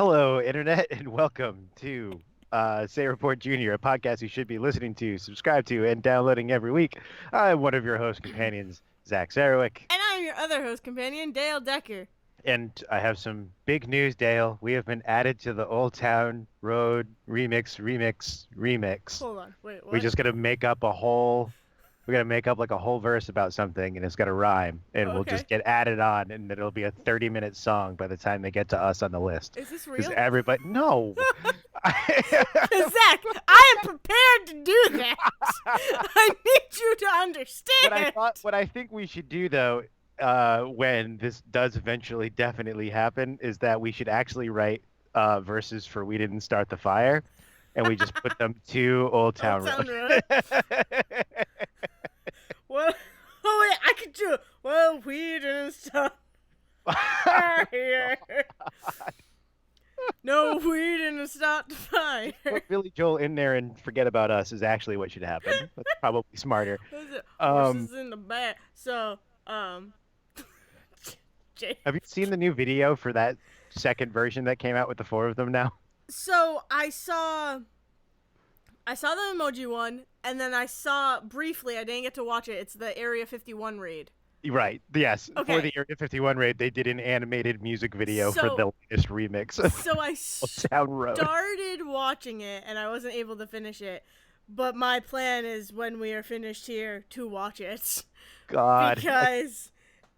Hello, Internet, and welcome to Say Report Jr., a podcast you should be listening to, subscribe to, and downloading every week. I'm one of your host companions, Zach Sarowik, And I'm your other host companion, Dale Decker. and I have some big news, Dale. We have been added to the Old Town Road remix. Hold on, wait, We what? just gotta make up a whole. We gotta make up like a whole verse about something, and it's gotta rhyme, and we'll just Okay. get added on, and it'll be a 30-minute song by the time they get to us on the list. Is this Because real? everybody, no. Zach, I am prepared to do that. I need you to understand. What I think we should do though, when this does eventually definitely happen, is that we should actually write verses for "We Didn't Start the Fire," and we just put them to Old Old Town Town Road. Road. What? Oh wait, I can do it. Well, we didn't stop here. No, we didn't stop the fire. Put Billy Joel in there and forget about us is actually what should happen. That's probably smarter. What is it? Um, Horses in the back. So, Jay. have you seen the new video for that second version that came out with the four of them now? So I saw the emoji one, and then I saw briefly. I didn't get to watch it. It's the Area 51 raid. Right. Yes. For Okay. the Area 51 raid, they did an animated music video for So the latest remix of so I Old Town Road. started watching it, and I wasn't able to finish it. But my plan is when we are finished here to watch it God. because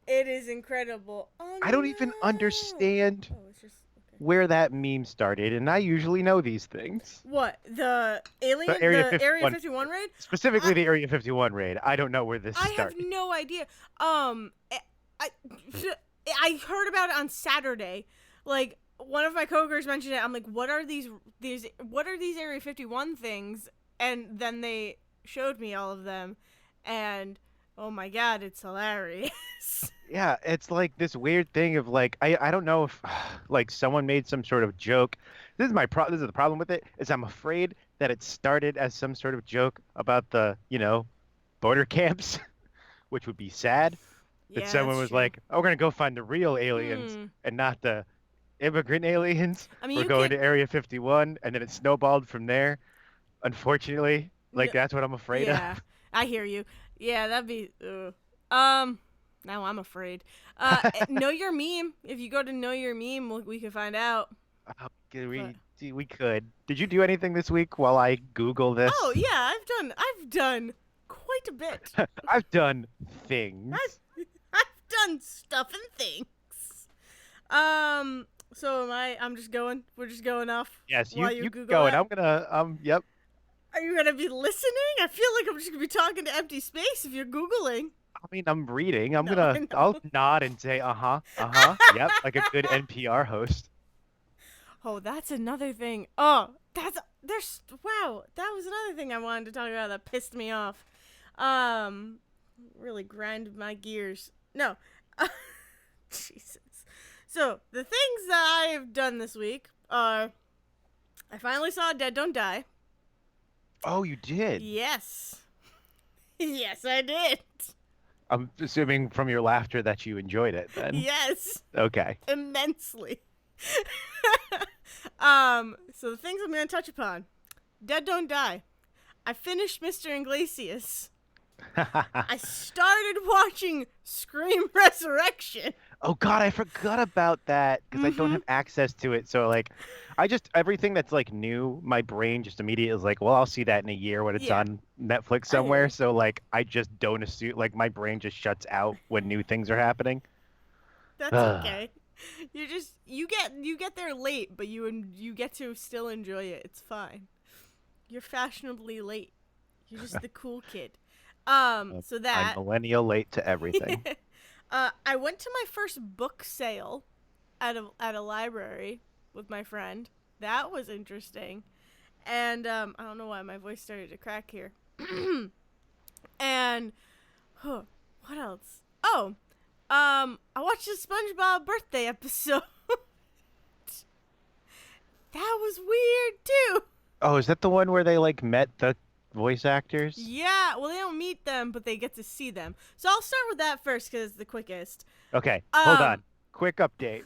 it is incredible. Oh, I don't even no. understand Oh, it's just okay. where that meme started, and I usually know these things. What, the alien, The Area the 51 Area 51 raid? Specifically the Area 51 raid. I don't know where this I have started. no idea. I I heard about it on Saturday. Like, one of my coworkers mentioned it. I'm like, what are these Area 51 things? And then they showed me all of them, and oh my god, it's hilarious. Yeah, it's like this weird thing of like I don't know if like someone made some sort of joke. This is the problem with it is I'm afraid that it started as some sort of joke about the, border camps, which would be sad. That Yeah, someone that's was true. like, "Oh, we're gonna go find the real aliens Hmm. and not the immigrant aliens. I mean, We're you going can't. to Area 51," and then it snowballed from there. Unfortunately, No, like that's what I'm afraid of. yeah, I hear you. Yeah, that'd be. Now I'm afraid. Know your meme. If you go to know your meme, we can find out. Oh, But we could. Did you do anything this week while I Google oh this? yeah, I've done quite a bit. I've done things. I've done stuff and things. So I'm just going. We're just going off Yes, while you you keep Google going. that. I'm gonna yep. Are you gonna be listening? I feel like I'm just gonna be talking to empty space if you're googling. I mean, I'm reading. No, I I'll know. nod and say yep, like a good NPR host. Oh, that's another thing. Oh, there's wow. That was another thing I wanted to talk about that pissed me off. Um, really grind my gears. No, Jesus. So the things that I've done this week are I finally saw Dead Don't Die. Oh, you did. Yes. Yes, I did. I'm assuming from your laughter that you enjoyed it then. Yes, Okay. immensely. So the things I'm going to touch upon. Dead Don't Die. I finished Mr. Iglesias. I started watching Scream Resurrection. Oh God, I forgot about that because I don't Mm-hmm. have access to it. So like, I just everything that's like new, my brain just immediately is like, well, I'll see that in a year when it's Yeah, on Netflix I hear somewhere. you. So like, I just don't assume like my brain just shuts out when new things are happening. That's Ugh. okay. You get there late, but you get to still enjoy it. It's fine. You're fashionably late. You're just the cool kid. So I'm that millennial late to everything. I went to my first book sale at a library with my friend. That was interesting. And I don't know why my voice started to crack here. And what else? Oh, I watched the SpongeBob birthday episode. That was weird too. Oh, is that the one where they like met the voice actors? Yeah, well they don't meet them, but they get to see them. So I'll start with that first because it's the quickest. Okay, hold Um, on. Quick update.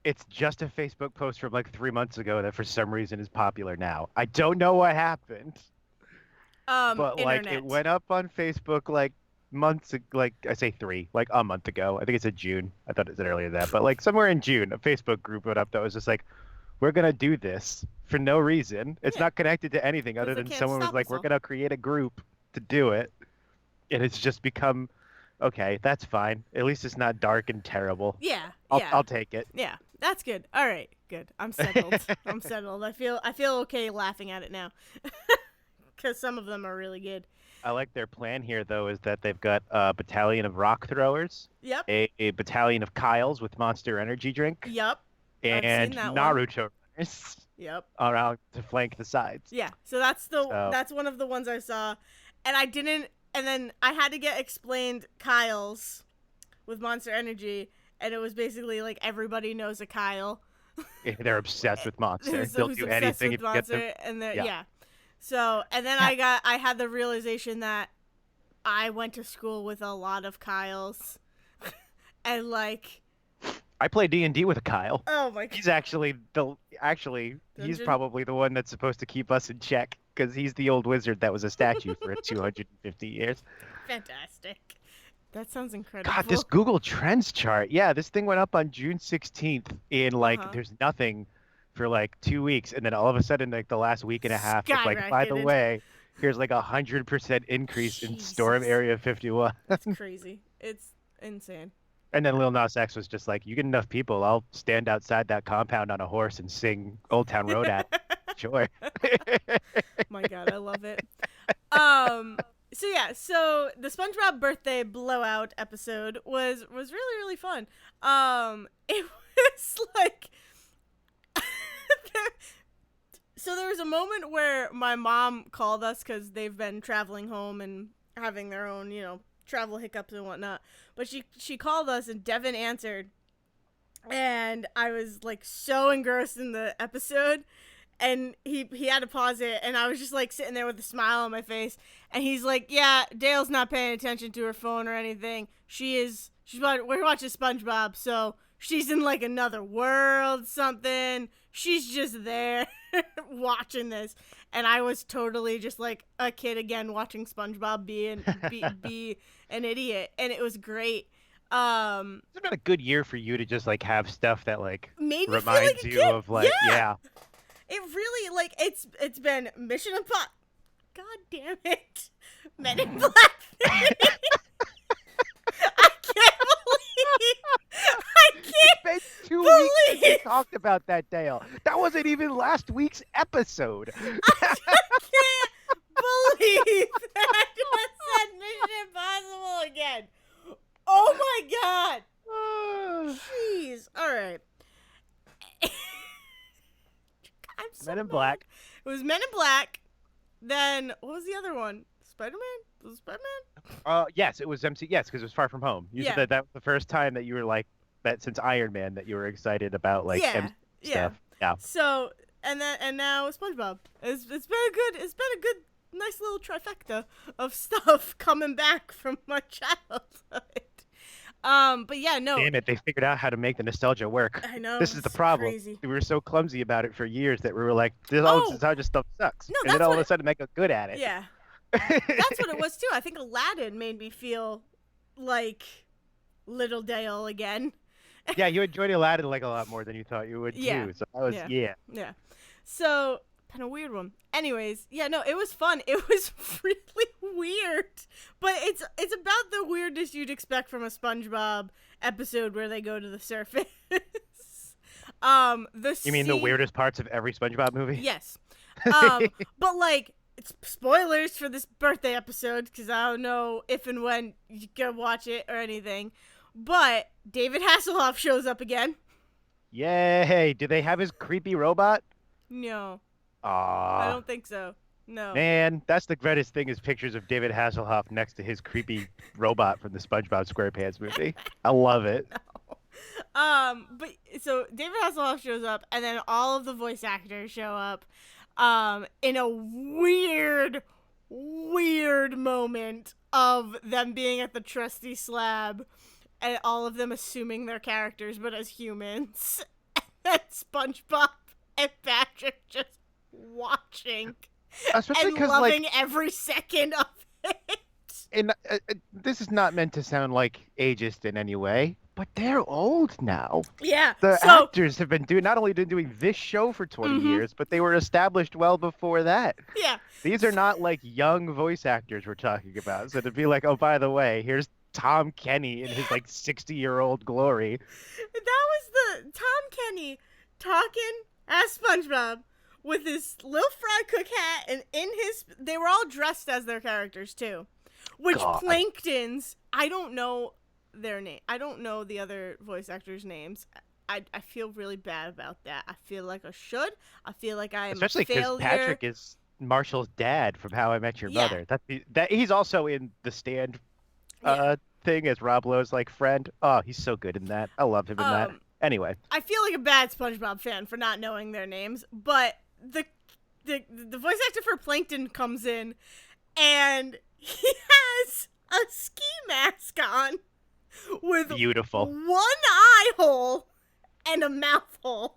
It's just a Facebook post from like 3 months ago that for some reason is popular now. I don't know what happened, but like it Internet. went up on Facebook like like I say three, like a month ago. I think it's in June. I thought it said earlier than that, but like somewhere in June, a Facebook group went up that was just like, we're gonna do this for no reason. It's Yeah, not connected to anything other because they than can't someone was stop like, us we're all. gonna create a group to do it, and it's just become okay. That's fine. At least it's not dark and terrible. Yeah, I'll yeah, I'll take it. yeah. That's good. All right, good. I'm settled. I'm settled. I feel okay laughing at it now, because some of them are really good. I like their plan here, though, is that they've got a battalion of rock throwers, Yep, a battalion of Kyles with Monster Energy drink, yep. I've seen and that one. Naruto runners Yep. around to flank the sides. Yeah. So So that's one of the ones I saw, and I didn't. And then I had to get explained Kyle's with Monster Energy, and it was basically like everybody knows a Kyle they're obsessed with Monster. who's They'll who's do obsessed anything with if you get them. Monster, and Yeah. yeah. So and then Ha- I had the realization that I went to school with a lot of Kyles, and like, I play D&D with a Kyle. oh my god, He's actually he's dungeon, probably the one that's supposed to keep us in check because he's the old wizard that was a statue for 250 years. fantastic. That sounds God, this incredible. Google Trends chart. Yeah, this thing went up on June 16th in Uh like huh. there's nothing for like 2 weeks, and then all of a sudden like the last week and a half, it's like, by the Skyrocketed. way, here's like 100% increase in Storm Jesus, Area 51. that's crazy. It's insane. And then Lil Nas X was just like, you get enough people, I'll stand outside that compound on a horse and sing Old Town Road at 'em." Sure. My god, I love it. So yeah, so the SpongeBob birthday blowout episode was really really fun. It was like so there was a moment where my mom called us because they've been traveling home and having their own, travel hiccups and whatnot. But she called us and Devin answered, and I was like so engrossed in the episode, and he had to pause it, and I was just like sitting there with a smile on my face, and he's like, yeah, Dale's not paying attention to her phone or anything. We're watching SpongeBob, so she's in like another world, something. She's just there watching this, and I was totally just like a kid again watching SpongeBob be an idiot, and it was great. It's been a good year for you to just like have stuff that like Made me feel like reminds a you kid. of like, Yeah, yeah. it really like it's been Mission Impossible. God damn it, Men in Black 3. I can't I It's can't been 2 weeks since we believe talked about that, Dale. That wasn't even last week's episode. I just can't believe that I just said Mission Impossible again. Oh my god. Jeez. All right. I'm so Men in mad. Black. It was Men in Black. Then what was the other one? Spider-Man? Was it Spider-Man? Yes, it was MC. Yes, because it was Far From Home. You said Yeah. that was the first time that you were like that since Iron Man that you were excited about like Yeah. MC Yeah. stuff. Yeah. So and now SpongeBob. It's been a good nice little trifecta of stuff coming back from my childhood. But yeah, no, Damn it, they figured out how to make the nostalgia work. I know This is the it's problem. crazy. We were so clumsy about it for years that we were like, this all this Oh nostalgia stuff sucks. no, And then that's all of what. a sudden make us good at it. Yeah, that's what it was too. I think Aladdin made me feel like Little Dale again. Yeah, you enjoyed Aladdin like a lot more than you thought you would Yeah, too. So I was yeah, yeah. yeah. So kind of weird one. Anyways, yeah, no, it was fun. It was really weird, but it's about the weirdness you'd expect from a SpongeBob episode where they go to the surface. The You mean the scene. weirdest parts of every SpongeBob movie? Yes. But like it's spoilers for this birthday episode because I don't know if and when you can watch it or anything. But David Hasselhoff shows up again. Yay! Do they have his creepy robot? No, I Aw. don't think so. No. Man, that's the greatest thing is pictures of David Hasselhoff next to his creepy robot from the SpongeBob SquarePants movie. I love it. But so David Hasselhoff shows up, and then all of the voice actors show up, in a weird moment of them being at the trusty slab, and all of them assuming they're characters, but as humans. and SpongeBob and Patrick just watching Especially and because like loving every second of it. and this is not meant to sound like ageist in any way, but they're old now. Yeah. The So, actors have been doing not only been doing this show for 20 mm-hmm. years, but they were established well before that. Yeah. These are not like young voice actors we're talking about. So to be like, oh, by the way, here's Tom Kenny in his like 60-year-old glory. That was the Tom Kenny talking as SpongeBob with his little fry cook hat, and in his they were all dressed as their characters too. Which God, Planktons, I don't know their name. I don't know the other voice actors' names. I feel really bad about that. I feel like I should. I feel like I am a especially because failure. Patrick is Marshall's dad from How I Met Your Yeah, Mother. That he's also in the Stand yeah. thing as Rob Lowe's like friend. Oh, he's so good in that. I loved him in that. Um, Anyway, I feel like a bad SpongeBob fan for not knowing their names, but the voice actor for Plankton comes in, and he has a ski mask on with beautiful, one eye hole and a mouth hole.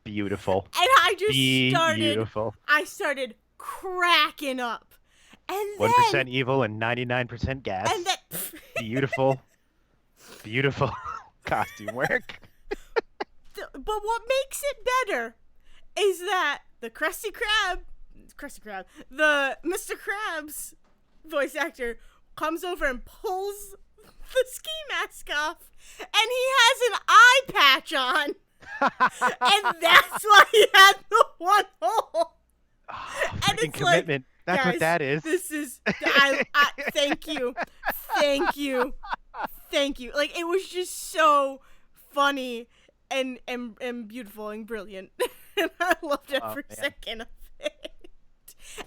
beautiful, And beautiful. I started cracking up. And 1% evil and 99% and gas. then, Beautiful, beautiful costume work. but what makes it better is that the the Mr. Krabs voice actor comes over and pulls the ski mask off, and he has an eye patch on, and that's why he had the one hole. Oh, And freaking it's like, commitment. That's guys, what that is. this is thank you, thank you. Like, it was just so funny and beautiful and brilliant, and I loved Oh, every man. second of it.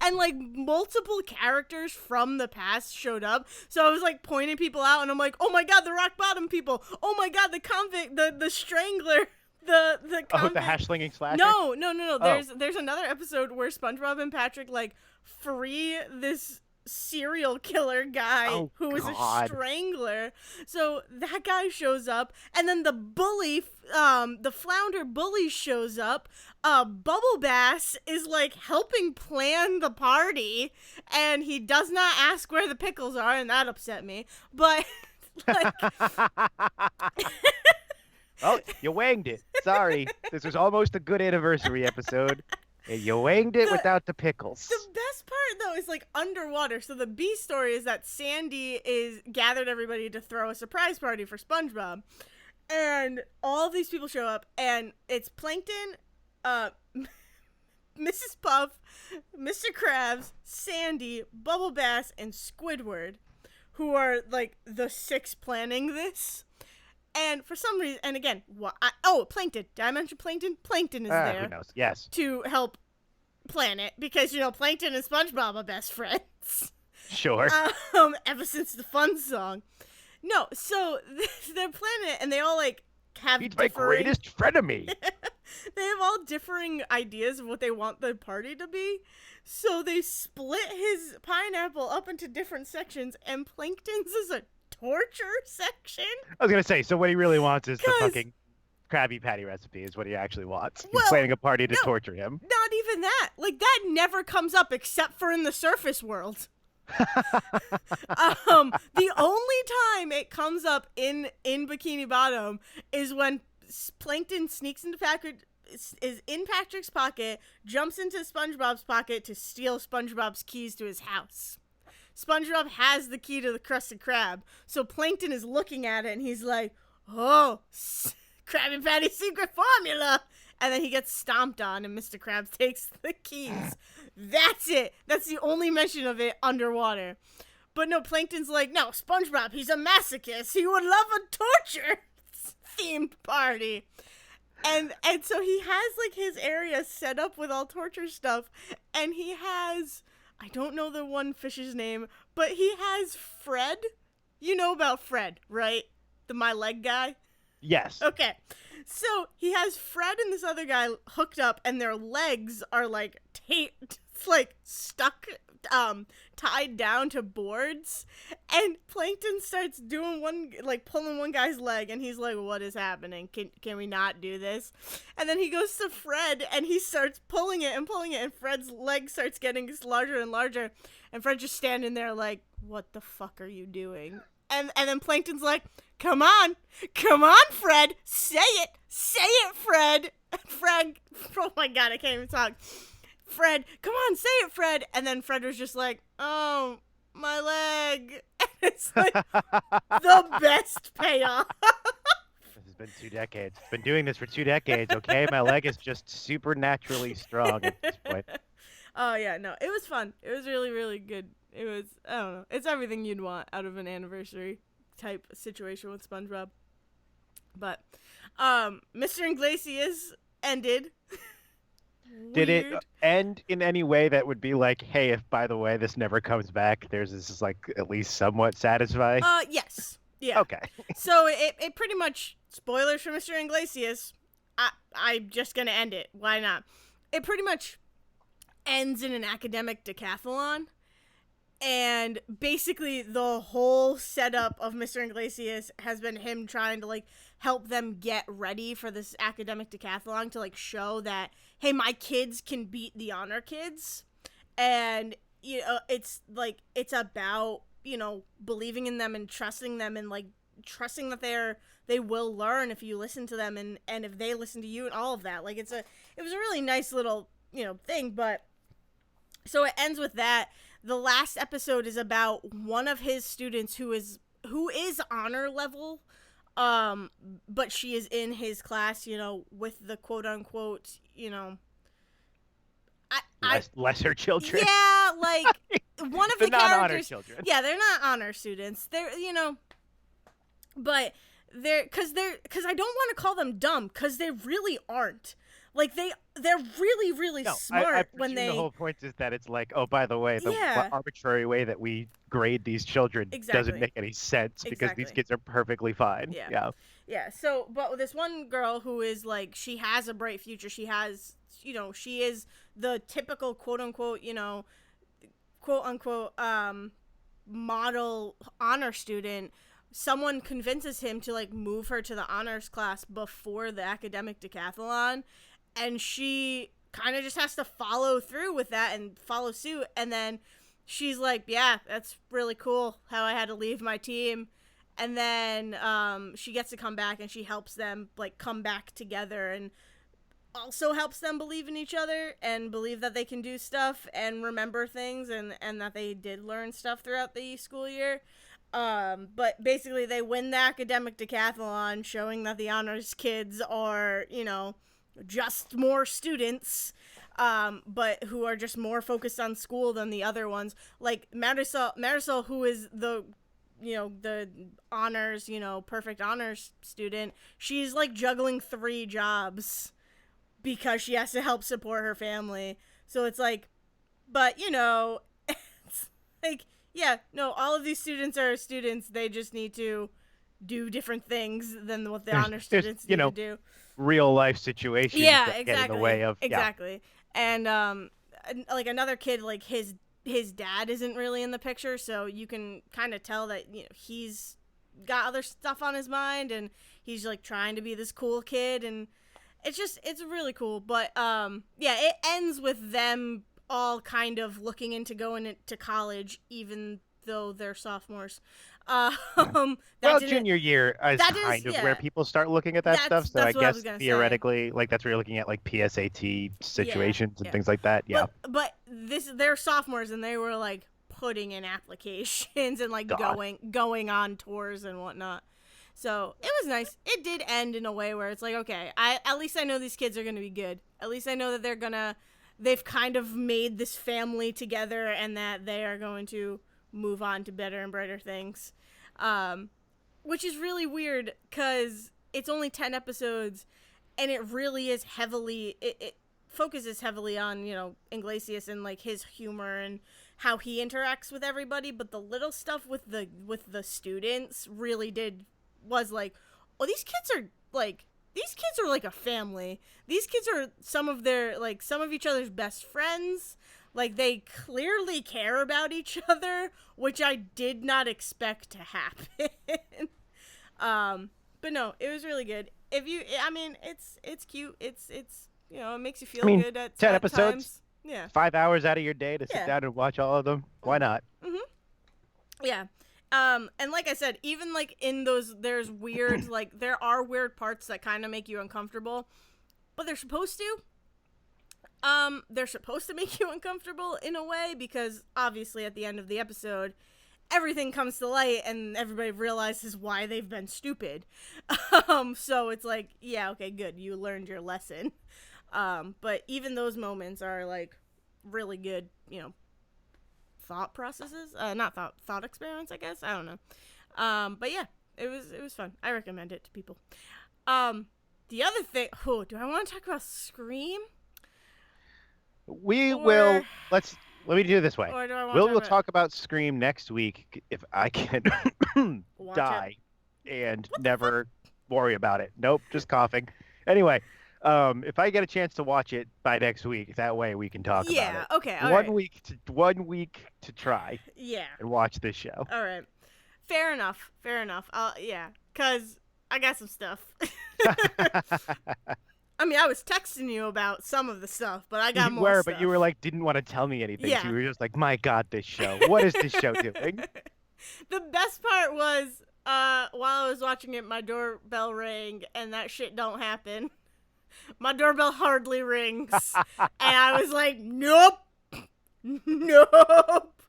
And like multiple characters from the past showed up, so I was like pointing people out, and I'm like, oh my god, the rock bottom people, oh my god, the convict, the strangler, the Oh, convict. the hash slinging slasher? No. Oh, There's another episode where SpongeBob and Patrick like free this serial killer guy oh who is a God. strangler. So that guy shows up, and then the bully, the flounder bully shows up. Bubble Bass is like helping plan the party, and he does not ask where the pickles are, and that upset me. But like, Oh, you wanged it. Sorry. This was almost a good anniversary episode. And you wanged it the without the pickles. The best part though is like underwater. So the B story is that Sandy is gathered everybody to throw a surprise party for SpongeBob, and all these people show up, and it's Plankton, uh, Mrs. Puff, Mr. Krabs, Sandy, Bubble Bass, and Squidward, who are like the six planning this. And for some reason, and again, Plankton. Did I mention Plankton? Plankton is Who there knows? Yes. to help plan it because Plankton and SpongeBob are best friends. Sure. Ever since the fun song. No, so they're planning it, and they all like have He's my differing. greatest frenemy. They have all differing ideas of what they want the party to be. So they split his pineapple up into different sections, and Plankton's is a torture section. I was gonna say, so what he really wants is the 'Cause- fucking Krabby Patty recipe is what he actually wants. He's Well, planning a party to no. torture him. Not even that. Like, that never comes up except for in the surface world. The only time it comes up in Bikini Bottom is when Plankton sneaks into Patrick, is in Patrick's pocket, jumps into SpongeBob's pocket to steal SpongeBob's keys to his house. SpongeBob has the key to the Krusty Krab, so Plankton is looking at it and he's like, "Oh, Krabby Patty's secret formula." And then he gets stomped on, and Mr. Krabs takes the keys. That's it. That's the only mention of it underwater. But no, Plankton's like, no, SpongeBob, he's a masochist. He would love a torture themed party. And so he has like his area set up with all torture stuff, and he has, I don't know the one fish's name, but he has Fred. You know about Fred, right? The My Leg guy? Yes. Okay. So he has Fred and this other guy hooked up, and their legs are like taped It's like stuck, tied down to boards, and Plankton starts doing pulling one guy's leg, and he's like, "What is happening? Can we not do this?" And then he goes to Fred, and he starts pulling it, and Fred's leg starts getting larger and larger, and Fred's just standing there like, "What the fuck are you doing?" And then Plankton's like, come on, Fred, say it, Fred." Fred, oh my god, I can't even talk. Fred, come on, say it, Fred. And then Fred was just like, "Oh, my leg." And it's like the best payoff. This has been 2 decades. Been doing this for 2 decades, okay? My leg is just supernaturally strong at this point. Oh yeah, no, it was fun. It was really, really good. It was, I don't know, it's everything you'd want out of an anniversary type situation with SpongeBob. But Mr. Iglesias ended. Did it Weird. end in any way that would be like, hey, if by the way this never comes back, there's this is like at least somewhat satisfying? Yes. Yeah. Okay. So it pretty much, spoilers for Mr. Iglesias. I'm just gonna end it. Why not? It pretty much ends in an academic decathlon. And basically, the whole setup of Mr. Iglesias has been him trying to like help them get ready for this academic decathlon to like show that, hey, my kids can beat the honor kids. And you know, it's about, you know, believing in them and trusting them, and like trusting that they will learn if you listen to them, and if they listen to you, and all of that. Like it was a really nice little, you know, thing. But so it ends with that. The last episode is about one of his students who is honor level, but she is in his class, you know, with the quote unquote, you know, Lesser children. yeah, like one of The the non-honor characters. children. Yeah, they're not honor students. They're, you know, but because I don't want to call them dumb, because they really aren't. Like they're really, really No, I smart when presume they. the whole point is that it's like, oh, by the way, the Yeah, arbitrary way that we grade these children doesn't exactly. make any sense because these Exactly. kids are perfectly fine. Yeah. Yeah. Yeah. So, but with this one girl who is like, she has a bright future. She has, you know, she is the typical quote unquote, you know, quote unquote, model honor student. Someone convinces him to like move her to the honors class before the academic decathlon, and she kind of just has to follow through with that and follow suit. And then she's like, "Yeah, that's really cool how I had to leave my team." And then she gets to come back, and she helps them like come back together, and also helps them believe in each other and believe that they can do stuff and remember things, and that they did learn stuff throughout the school year. But basically they win the academic decathlon, showing that the honors kids are, you know, just more students, but who are just more focused on school than the other ones. Like Marisol, who is the, you know, the honors, you know, perfect honors student, she's like juggling 3 jobs because she has to help support her family. So it's like, but you know, it's like, yeah, no, all of these students are students. They just need to do different things than what the honor There's students need to do. real life situations Yeah, that get in the way of exactly. And like another kid, like his dad isn't really in the picture, so you can kind of tell that, you know, he's got other stuff on his mind, and he's like trying to be this cool kid, and it's really cool. But yeah, it ends with them all kind of looking into going into college, even though they're sophomores. Yeah. That Well, didn't junior year is that is kind of where yeah. people start looking at that stuff. So I That's what I guess was gonna say. theoretically, like that's where you're looking at like PSAT Yeah, situations and yeah. things like that. Yeah. But they're sophomores, and they were like putting in applications and like God. going on tours and whatnot. So it was nice. It did end in a way where it's like, okay, at least I know these kids are gonna be good. At least I know that they've kind of made this family together, and that they are going to move on to better and brighter things. Which is really weird because it's only 10 episodes, and it really is it focuses heavily on, you know, Iglesias and like his humor and how he interacts with everybody. But the little stuff with the students really was like, oh, these kids are like these kids are like a family. These kids are some of their like some of each other's best friends. Like they clearly care about each other, which I did not expect to happen. But no, it was really good. If you, I mean, it's cute. It's it makes you I feel mean, good 10 at episodes, times. Yeah, 5 hours out of your day to sit yeah, down and watch all of them. Why not? yeah. And like I said, even like in those, there's weird, like there are weird parts that kind of make you uncomfortable, but they're supposed to make you uncomfortable in a way because obviously at the end of the episode everything comes to light and everybody realizes why they've been stupid. So it's like, yeah, okay, good, you learned your lesson. But even those moments are like really good, thought processes, not thought experiments, I guess. I don't know. But yeah, it was fun. I recommend it to people. The other thing, do I want to talk about Scream We or will let me do it this way. do I want We to talk will about talk about Scream next week if I can watch it? die and What the fuck? never worry about it. Nope, just coughing. Anyway, if I get a chance to watch it by next week, that way we can talk about Yeah. it. Okay. All right. 1 week to try Yeah. and watch this show. All right. Fair enough. Fair enough. Yeah. Cause I got some stuff. I mean, I was texting you about some of the stuff, but I got You more were, but you were stuff. like didn't want to tell me anything. So Yeah. you were just like, "My God, this show. What is this show doing?" The best part was while I was watching it, my doorbell rang, and that shit don't happen. My doorbell hardly rings, and I was like, nope, nope.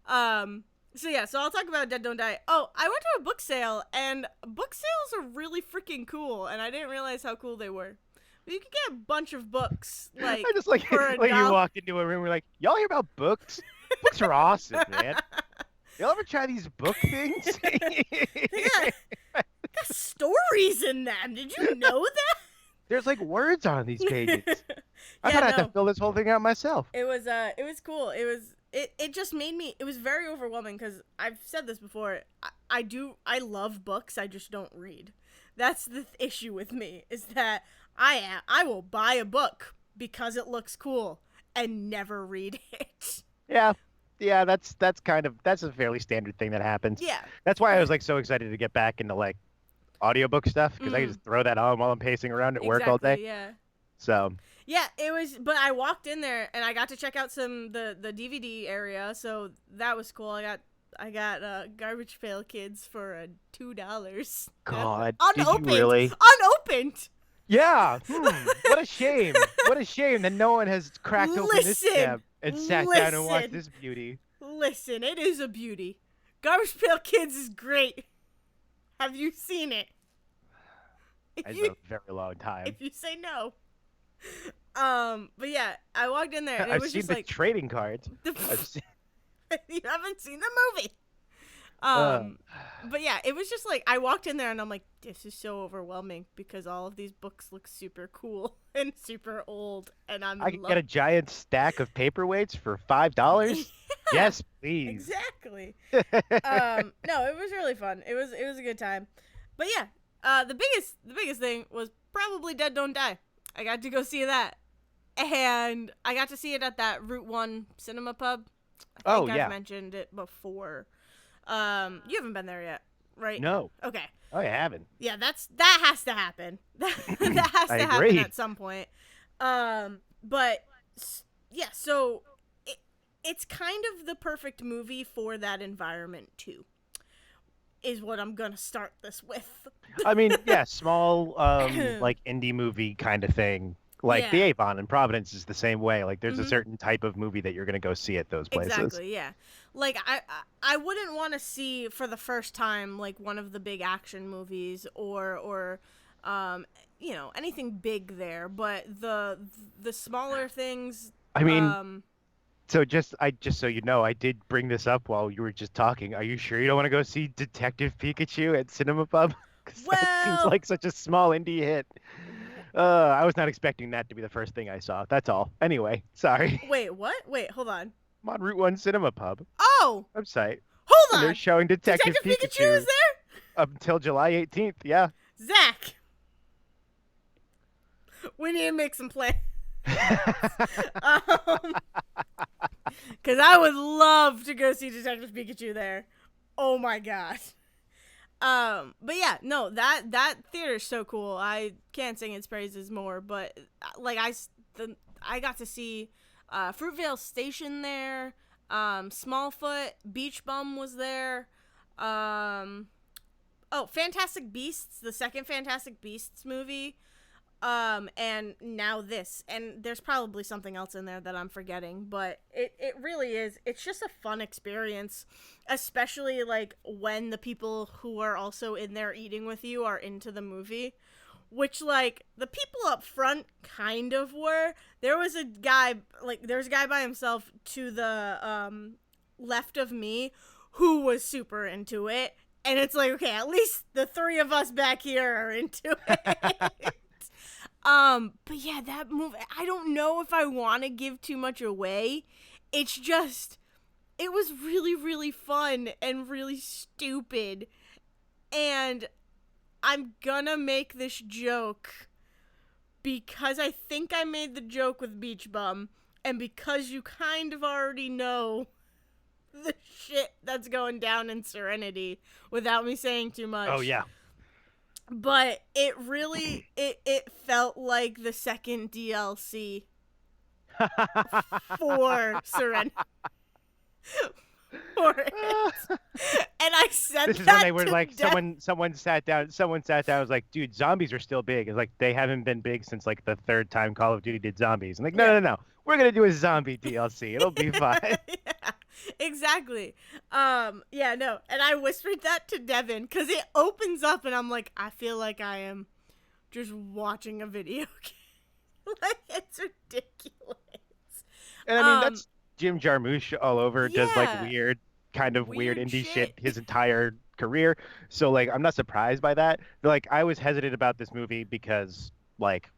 So yeah, so I'll talk about Dead Don't Die. Oh, I went to a book sale, and book sales are really freaking cool, and I didn't realize how cool they were. You could get a bunch of books, I like just like for a like you dollar. walked into a room. We're like, "Y'all hear about books? Books are awesome, man. Y'all ever try these book things?" They got stories in them. Did you know There's like words on these pages. that? I Yeah, thought I had to no. fill this whole thing out myself. It was cool. It just made me, it was very overwhelming because I've said this before. I love books. I just don't read. That's the issue with me, is that I will buy a book because it looks cool and never read it. Yeah, yeah, that's a fairly standard thing that happens. Yeah. That's why I was like so excited to get back into like audiobook stuff because I can Mm, just throw that on while I'm pacing around at work all day. exactly. Yeah. So, Yeah, it was, but I walked in there and I got to check out the DVD area, so that was cool. I got Garbage Pail Kids for $2. God, did you Unopened, really? unopened. Yeah. What a shame. What a shame that no one has cracked open this Listen, tab and sat down and watched listen, this beauty. listen. It is a beauty. Garbage Pail Kids is great. Have you seen it? If It's you a very long time. if you say no, but yeah, I walked in there and it I've was seen just the like trading cards. I've seen. you haven't seen the movie. Uh, Um, but yeah, it was just like I walked in there and I'm like, this is so overwhelming because all of these books look super cool and super old, and I'm I in could love. get a giant stack of paperweights for $5. Yeah, Yes, please. exactly. No, it was really fun. It was a good time. But yeah, the biggest thing was probably Dead Don't Die. I got to go see that, and I got to see it at that Route One Cinema Pub. I Oh think I've yeah. mentioned it before. You haven't been there yet, right? No, Okay. I haven't. Yeah, that has to happen. That has I to happen agree. at some point. But yeah, so it's kind of the perfect movie for that environment too. Is what I'm gonna start this with. I mean, yeah, small, like indie movie kind of thing. Like the Yeah. Avon in Providence is the same way. Like there's a Mhm. certain type of movie that you're gonna go see at those places. Exactly. Yeah. Like I wouldn't want to see for the first time like one of the big action movies or anything big there, but the smaller things. I mean, um just so you know, I did bring this up while you were just talking. Are you sure you don't want to go see Detective Pikachu at Cinema Pub? Because that seems well, like such a small indie hit. I was not expecting that to be the first thing I saw. That's all. Anyway, sorry. wait, what? Wait, hold on. I'm on Route 1 Cinema Pub Oh, website, and hold they're on. showing Detective Detective Pikachu is Pikachu there? up until July 18th. Yeah. Zach, We need to make some plans. Um, because I would love to go see Detective Pikachu there. Oh my god. But yeah, no, that theater is so cool. I can't sing its praises more, but like I got to see Fruitvale Station there. Smallfoot, Beach Bum was there. Um, oh, Fantastic Beasts, the second Fantastic Beasts movie. And now this, and there's probably something else in there that I'm forgetting, but it really is, it's just a fun experience, especially like when the people who are also in there eating with you are into the movie, which like the people up front kind of were. There's a guy by himself to the left of me who was super into it, and it's like, okay, at least the three of us back here are into it. But yeah, that movie, I don't know if I want to give too much away. It's just, it was really, really fun and really stupid. And I'm gonna make this joke because I think I made the joke with Beach Bum, and because you kind of already know the shit that's going down in Serenity without me saying too Oh much. yeah. But it really it felt like the second DLC for Serenity for it. And I said This is when that they were to like, death. someone sat down, was like, dude, zombies are still big. It's like they haven't been big since like the third time Call of Duty did zombies. I'm like, no, Yeah. no, no, no. We're gonna do a zombie DLC. It'll be fine. Yeah, exactly. Yeah, no. And I whispered that to Devin because it opens up and I'm like, I feel like I am just watching a video game. Like, it's ridiculous. And I mean, Um, that's Jim Jarmusch all over, does like yeah. kind of weird Weird indie shit shit. his entire career. So like I'm not surprised by that. But, like I was hesitant about this movie because like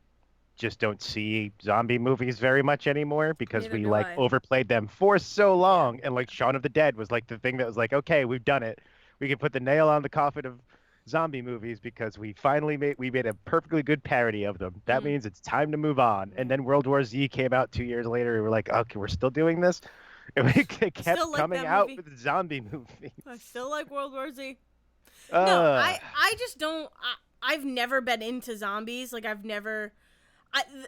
just don't see zombie movies very much anymore because Neither we do like I. overplayed them for so Yeah. long. And like Shaun of the Dead was like the thing that was like, okay, we've done it. We can put the nail on the coffin of zombie movies because we made a perfectly good parody of them. That Mm. means it's time to move on. And Yeah. then World War Z came out 2 years later, and we're like, okay, we're still doing this. And we Still kept like coming that out movie. with zombie movies. I still like World War Z. No, Uh, I just don't. I've never been into zombies. Like, I've never.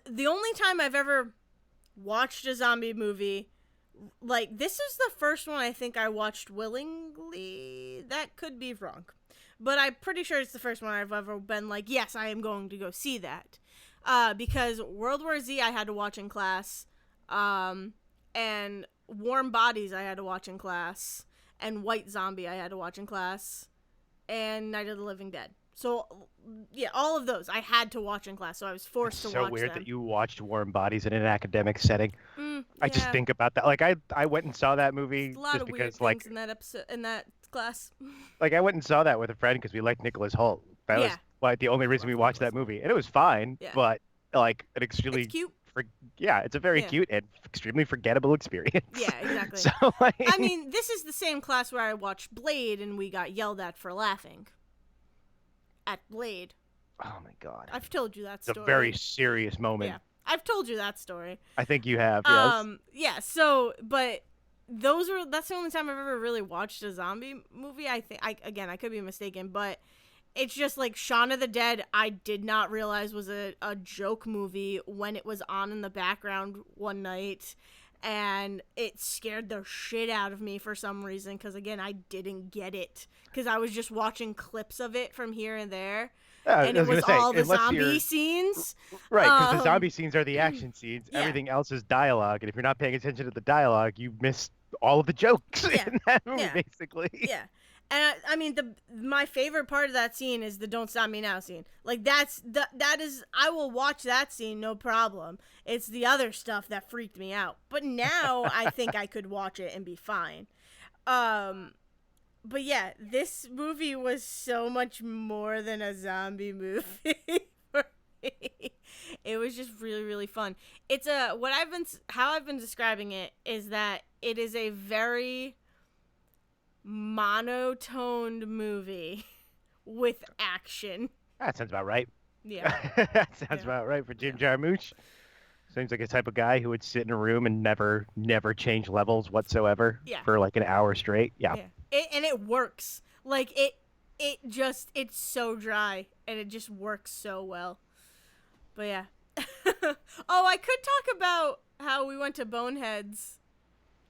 The only time I've ever watched a zombie movie, like, this is the first one I think I watched willingly. That could be wrong. But I'm pretty sure it's the first one I've ever been like, yes, I am going to go see that. Because World War Z I had to watch in class. And Warm Bodies I had to watch in class. And White Zombie I had to watch in class. And Night of the Living Dead. So, yeah, all of those I had to watch in class, so I was it's forced to so watch weird that them. you watched Warm Bodies in an academic setting. I just Yeah, think about that. Like I went and saw that movie a lot just of weird because things in that episode, in that class. I went and saw that with a friend because we liked Nicholas Hoult. That Yeah, was like the only I reason love we watched Nicholas that Hoult. movie, and it was fine. Yeah, But like an it's extremely, cute. for yeah, it's a very Yeah, cute and extremely forgettable experience. yeah, exactly. So like, I mean, this is the same class where I watched Blade and we got yelled at for laughing at Blade. oh my God, I've told you that it's a very story. serious moment. Yeah, I've told you that story. I think you have, yes. Yeah. So, but that's the only time I've ever really watched a zombie movie. I think I could be mistaken, but it's just like Shaun of the Dead. I did not realize was a joke movie when it was on in the background one night, and it scared the shit out of me for some reason. Because again, I didn't get it because I was just watching clips of it from here and there, Yeah, and I it was was gonna say, all the unless zombie you're scenes. right, because the Um, zombie scenes are the action scenes. yeah, Everything else is dialogue, and if you're not paying attention to the dialogue, you miss all of the jokes yeah, in that movie, yeah. basically. Yeah. And I mean my favorite part of that scene is the "Don't Stop Me Now" scene. Like that is I will watch that scene no problem. It's the other stuff that freaked me out. But now I think I could watch it and be fine. Um but yeah, this movie was so much more than a zombie movie for me. It was just really really fun. It's a how I've been describing it is that it is a very monotoned movie with action. That sounds about right. Yeah. That sounds Yeah. about right for Yeah. Jim Jarmusch. Seems like a type of guy who would sit in a room and never change levels whatsoever Yeah. for like an hour straight. Yeah. Yeah. And it works. Like it's so dry and it just works so well. But yeah. Oh, I could talk about how we went to Boneheads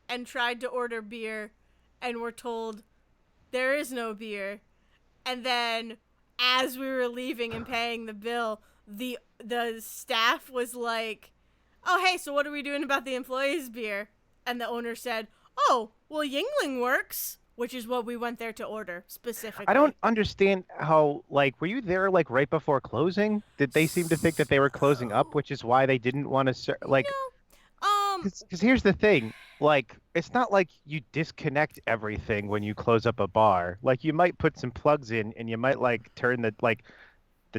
and tried to order beer and were told there is no beer. And then as we were leaving and paying the bill, the staff was like, "Oh, hey, so what are we doing about the employees' beer?" And the owner said, "Oh, well, Yingling works," which is what we went there to order I specifically. don't understand how, like, were you there like right before closing? Did they seem to think that they were closing up, So, which is why they didn't want to like, no, because here's the thing, like, it's not like you disconnect everything when you close up a bar. Like, you might put some plugs in and you might like turn the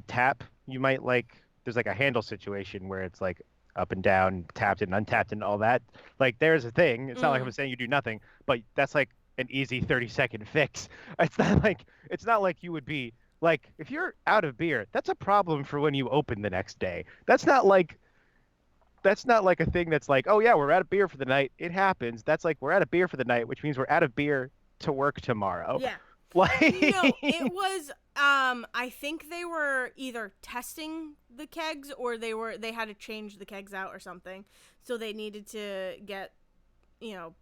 tap. You might like there's like a handle situation where it's like up and down, tapped and untapped and all that. Like, there's a thing. It's not like I'm mm, saying you do nothing, but that's like an easy 30-second fix. It's not like you would be like if you're out of beer, that's a problem for when you open the next day. That's not like a thing that's like, oh yeah, we're out of beer for the night. It happens. That's like we're out of beer for the night, which means we're out of beer to work tomorrow. yeah. No, it Like, was I think they were either testing the kegs or they had to change the kegs out or something. So they needed to get, you know,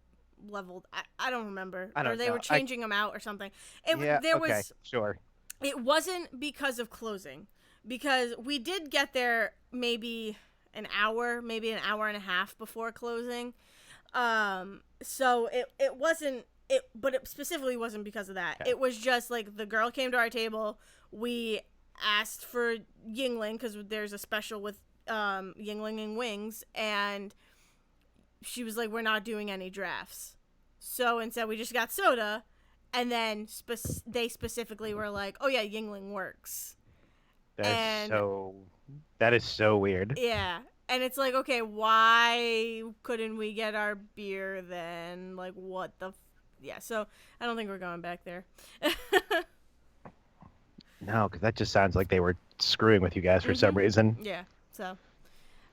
leveled. I don't remember. I Or don't they were know. changing them out or something. Yeah, There okay, was sure. it wasn't because of closing. Because we did get there maybe an hour and a half before closing. So it wasn't it, but it specifically wasn't because of that. Okay. It was just like the girl came to our table. We asked for Yingling because there's a special with Yingling and wings, and she was like, "We're not doing any drafts." So instead, we just got soda, and then they specifically were like, "Oh yeah, Yingling works," That is and so that is so weird. yeah. And it's like, okay, why couldn't we get our beer then? Like, what the? Yeah, so I don't think we're going back there. No, because that just sounds like they were screwing with you guys for some reason. Yeah, so.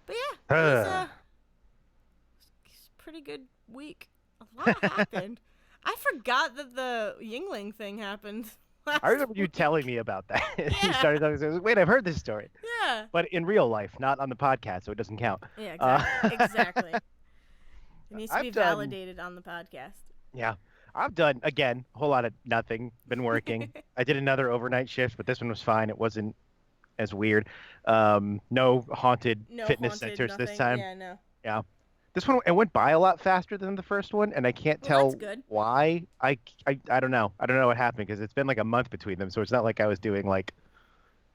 But yeah, that was Ugh. a pretty good week. A lot happened. I forgot that the Yingling thing happened I last remember you week. telling me about that. You Yeah, started talking. I was like, wait, I've heard this story, yeah. but in real life, not on the podcast, so it doesn't count. Yeah, Uh, exactly. Exactly. It needs to be I've done, validated on the podcast. yeah, I've done again a whole lot of nothing. Been working. I did another overnight shift, but this one was fine. It wasn't as weird. No haunted No fitness haunted, centers this nothing. time. Yeah, no. Yeah. This one it went by a lot faster than the first one, and I can't Well, that's tell good. why. I don't know. I don't know what happened because it's been like a month between them, so it's not like I was doing like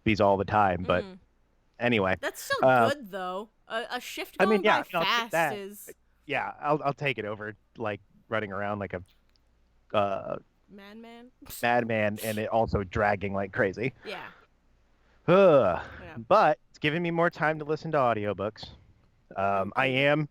these all the time. But Mm. anyway, That's still uh, good though. A shift I mean, going yeah, by I'll take fast that. is Yeah, I'll take it over like running around like a madman. madman, and it also dragging like crazy. Yeah, Ugh. yeah. But it's giving me more time to listen to audiobooks. Oh, I good. am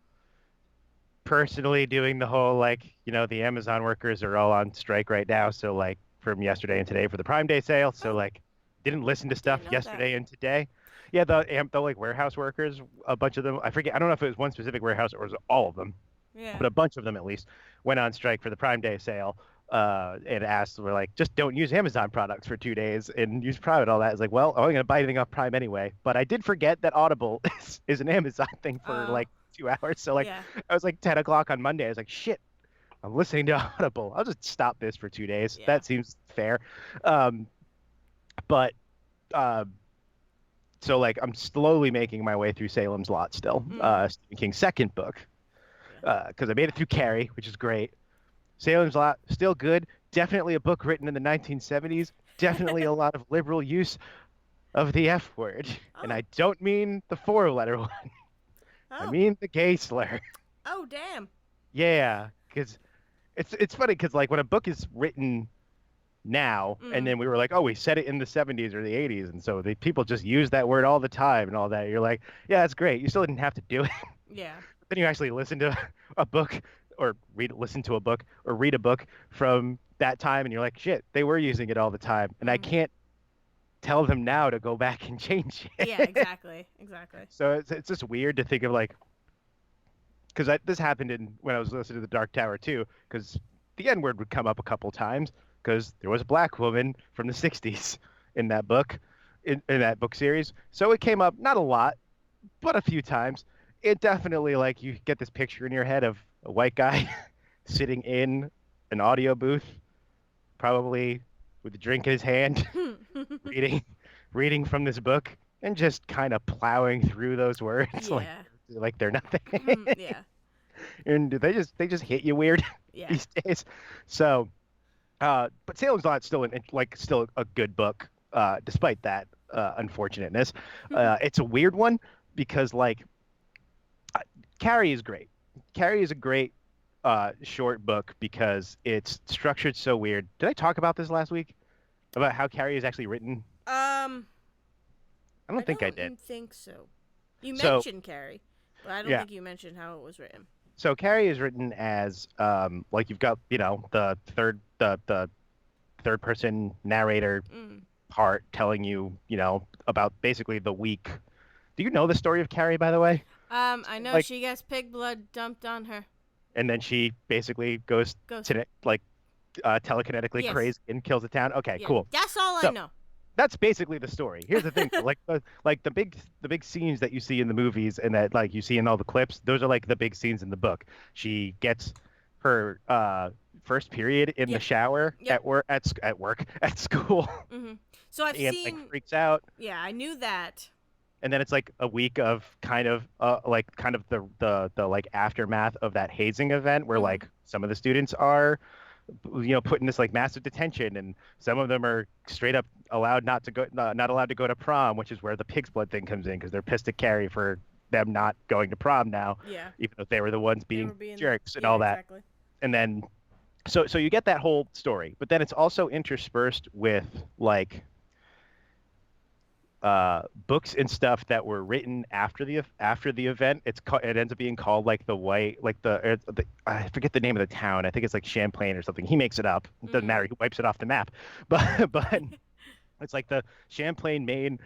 personally doing the whole like the Amazon workers are all on strike right now, so like from yesterday and today for the Prime Day sale, so Oh, like didn't listen to stuff didn't know that. yesterday and today. Yeah, the like warehouse workers, a bunch of them, I forget, I don't know if it was one specific warehouse or it was all of them, Yeah. but a bunch of them at least went on strike for the Prime Day sale. And asked, we're like, just don't use Amazon products for 2 days and use Prime and all that. It's like, well, I'm going to buy anything off Prime anyway. But I did forget that Audible is an Amazon thing for Oh, like 2 hours. So like, yeah. I was like 10 o'clock on Monday. I was like, shit, I'm listening to Audible. I'll just stop this for 2 days. Yeah. That seems fair. Um, but so like, I'm slowly making my way through Salem's Lot still. Mm. Stephen King's second book Yeah. because I made it through Carrie, which is great. Salem's Lot, still good. Definitely a book written in the 1970s. Definitely a lot of liberal use of the F word. And Oh. I don't mean the four-letter one. I Oh. mean the gay slur. Oh, damn. Yeah, because it's funny because like when a book is written now, and Mm. then we were like, oh, we said it in the 70s or the 80s, and so the people just use that word all the time and all that. You're like, yeah, that's great. You still didn't have to do it. Yeah. Then you actually listen to a book or listen to a book or read a book from that time and you're like, shit, they were using it all the time. And I Mm. can't tell them now to go back and change Yeah, it. exactly. Exactly. So it's just weird to think of like because this happened in when I was listening to the Dark Tower too, because the N word would come up a couple times because there was a black woman from the '60s in that book, in that book series. So it came up not a lot, but a few times. It definitely like you get this picture in your head of a white guy sitting in an audio booth, probably with a drink in his hand, reading reading from this book and just kind of plowing through those words Yeah. like they're nothing. Yeah. And they just hit you weird Yeah. these days. So, but Salem's Lot still still a good book, despite that unfortunateness. It's a weird one because uh, Carrie is great. Carrie is a great short book because it's structured so weird. Did I talk about this last week about how Carrie is actually written? Um, I I don't think I did. don't think so. You So mentioned Carrie, but I don't yeah, think you mentioned how it was written. so Carrie is written as like you've got the third person narrator Mm. part telling you, about basically the week. Do you know the story of Carrie, by the way? I know Like, she gets pig blood dumped on her. and then she basically goes Goes. to telekinetically Yes. crazy and kills the town. Okay, Yeah. cool. That's all I So know. that's basically the story. Here's the thing, though. The big scenes that you see in the movies and that like you see in all the clips, those are like the big scenes in the book. She gets her first period in the Yep. shower Yep. at work at school So I've and like seen. freaks out. Yeah, I knew that. And then it's like a week of kind of the like aftermath of that hazing event where Mm-hmm. like some of the students are put in this like massive detention and some of them are straight up allowed not allowed to go to prom, which is where the pig's blood thing comes in because they're pissed at Carrie for them not going to prom now, Yeah. even though they were the ones They being were being. jerks and Yeah, all that. exactly. And then so you get that whole story, but then it's also interspersed with like books and stuff that were written after the event. It ends up being called like the white like the I forget the name of the town. I think it's like Champlain or something. He makes it up. It doesn't Mm. matter. He wipes it off the map. But it's like the Champlain, Maine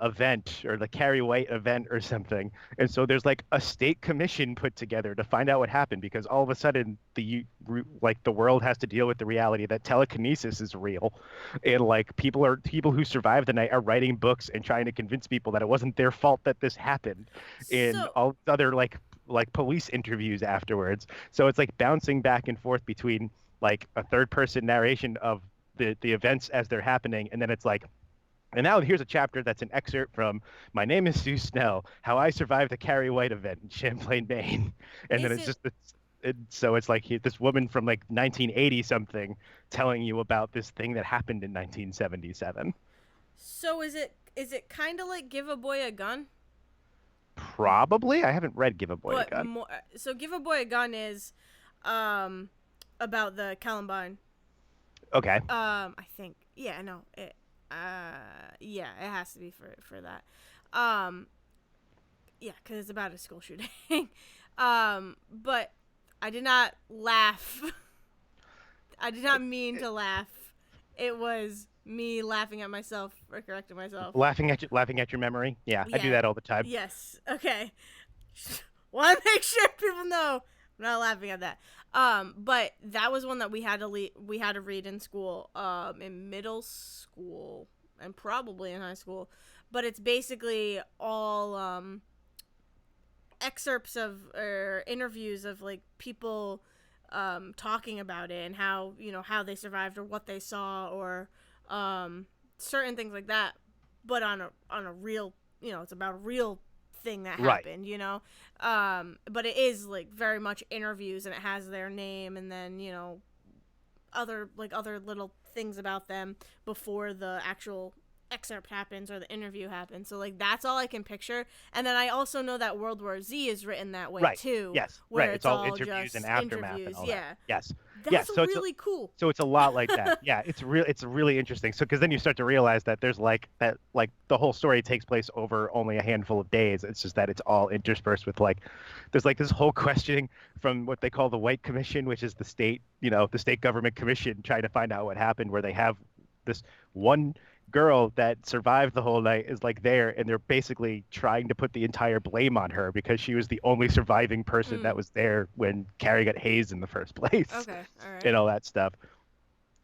event or the Carrie White event or something. And so there's like a state commission put together to find out what happened because all of a sudden the world has to deal with the reality that telekinesis is real. And like people who survived the night are writing books and trying to convince people that it wasn't their fault that this happened in So all these other like police interviews afterwards. So it's like bouncing back and forth between like a third person narration of the events as they're happening, and then it's like, and now here's a chapter that's an excerpt from My Name is Sue Snell, How I Survived the Carrie White event in Champlain, Maine. And then is it's it? just so it's like this woman from like 1980 something telling you about this thing that happened in 1977. So is it? Is it kind of like Give a Boy a Gun, Probably. I haven't read Give a Boy a but Gun. more? So Give a Boy a Gun is, um, about the Columbine. Okay. I think. Yeah. No. It. Yeah. It has to be for that. Um. Yeah, because it's about a school shooting. But I did not laugh. I did not mean to laugh. It was me laughing at myself or correcting myself. Laughing at your memory. Yeah, I do Yeah. that all the time. Yes. Okay. Want to make sure people know I'm not laughing at that. But that was one that we had to read in school, in middle school and probably in high school. But it's basically all excerpts of or interviews of like people talking about it and how how they survived or what they saw or certain things like that, but on a real it's about a real thing that Right. happened, but it is like very much interviews and it has their name and then other little things about them before the actual excerpt happens or the interview happens. So like that's all I can picture. And then I also know that World War Z is written that way Right. too, Yes. where Right. it's It's all all interviews and just aftermath and interviews. all that. Yeah. Yes. Yes. That's So really cool. it's a lot like that. Yeah, it's really interesting. So because then you start to realize that there's like the whole story takes place over only a handful of days. It's just that it's all interspersed with like there's like this whole questioning from what they call the White Commission, which is the state government commission trying to find out what happened, where they have this one girl that survived the whole night is like there, and they're basically trying to put the entire blame on her because she was the only surviving person that Mm. was there when Carrie got hazed in the first place Okay. All right. and all that stuff.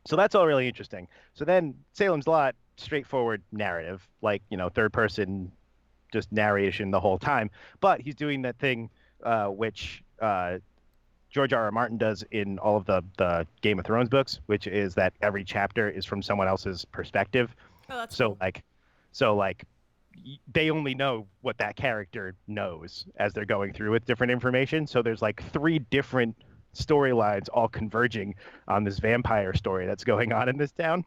So that's all really interesting. So then Salem's Lot, straightforward narrative, like, third person, just narration the whole time. But he's doing that thing which George R. R. Martin does in all of the Game of Thrones books, which is that every chapter is from someone else's perspective. Oh, that's So cool. like, so like, they only know what that character knows as they're going through with different information. So there's like three different storylines all converging on this vampire story that's going on in this town.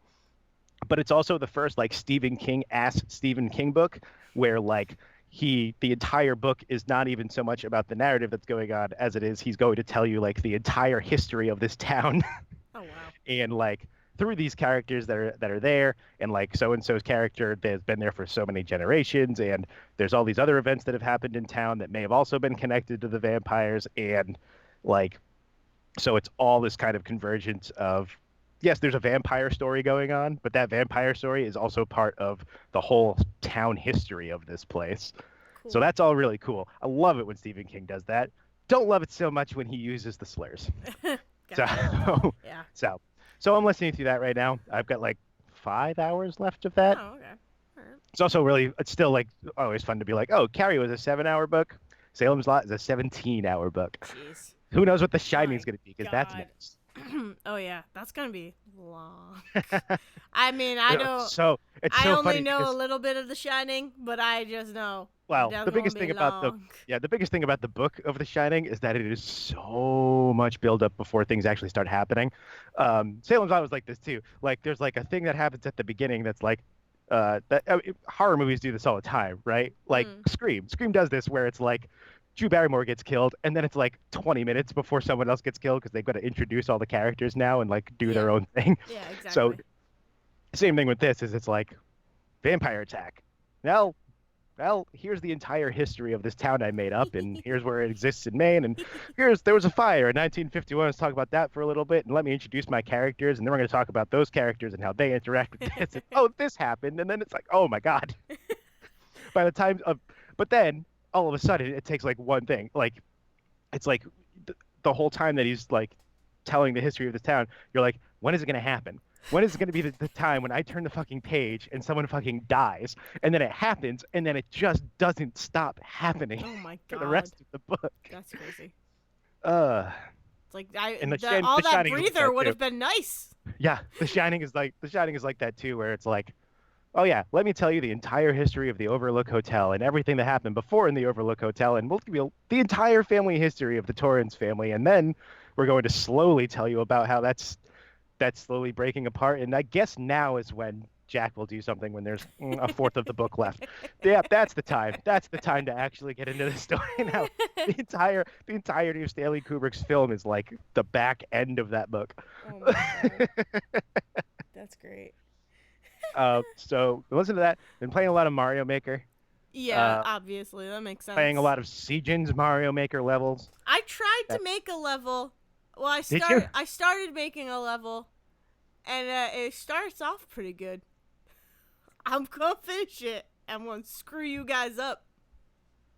But it's also the first like Stephen King ass Stephen King book where like the entire book is not even so much about the narrative that's going on as it is he's going to tell you like the entire history of this town Oh wow. and like through these characters that are there, and like so and so's character that's been there for so many generations, and there's all these other events that have happened in town that may have also been connected to the vampires, and like so it's all this kind of convergence of, yes, there's a vampire story going on, but that vampire story is also part of the whole town history of this place. So Cool. that's all really cool. I love it when Stephen King does that. Don't love it so much when he uses the slurs. So, Gotcha. Yeah. so, so I'm listening through that right now. I've got like 5 hours left of that. Oh, okay. All right. It's also really, it's still like always fun to be like, oh, Carrie was a 7 hour book. Salem's Lot is a 17-hour book. Jeez. Who knows what The Shining My is going to be? Because that's God. next. Oh yeah, that's gonna be long. I mean, I know It's I so only funny know a because, little bit of The Shining, but I just know well, that's the gonna biggest be thing about long. the biggest thing about the book of The Shining is that it is so much build up before things actually start happening. Salem's Lot was like this too. Like there's like a thing that happens at the beginning that's like horror movies do this all the time, right? Like Mm. Scream. Scream does this where it's like Drew Barrymore gets killed, and then it's like 20 minutes before someone else gets killed because they've got to introduce all the characters now and like do Yeah. their own thing. Yeah. So Exactly. same thing with this is it's like vampire attack. Well, here's the entire history of this town I made up, and here's where it exists in Maine, and there was a fire in 1951. Let's talk about that for a little bit, and let me introduce my characters, and then we're going to talk about those characters and how they interact with this. And, oh, this happened, and then it's like, oh my god. By the time of, but then all of a sudden it takes like one thing, like it's like the whole time that he's like telling the history of this town, you're like, when is it going to happen? When is it going to be the time when I turn the fucking page and someone fucking dies? And then it happens, and then it just doesn't stop happening Oh my for the God, rest of the book. that's crazy. Uh, It's like and all the that Shining is like breather that would too. have been nice. Yeah, the Shining is like that too, where it's like, oh yeah, let me tell you the entire history of the Overlook Hotel and everything that happened before in the Overlook Hotel, and we'll give you the entire family history of the Torrance family, and then we're going to slowly tell you about how that's slowly breaking apart. And I guess now is when Jack will do something when there's a fourth of the book left. Yeah, that's the time. That's the time to actually get into the story. Now, the entirety of Stanley Kubrick's film is like the back end of that book. Oh my God, that's great. So listen to that. Been playing a lot of Mario Maker. Yeah, Uh, obviously that makes Playing a sense. lot of Sejan's Mario Maker levels. I tried Uh, to make a level. Well, Did you? I started making a level, and it starts off pretty good. I'm gonna finish it. I'm gonna screw you guys up.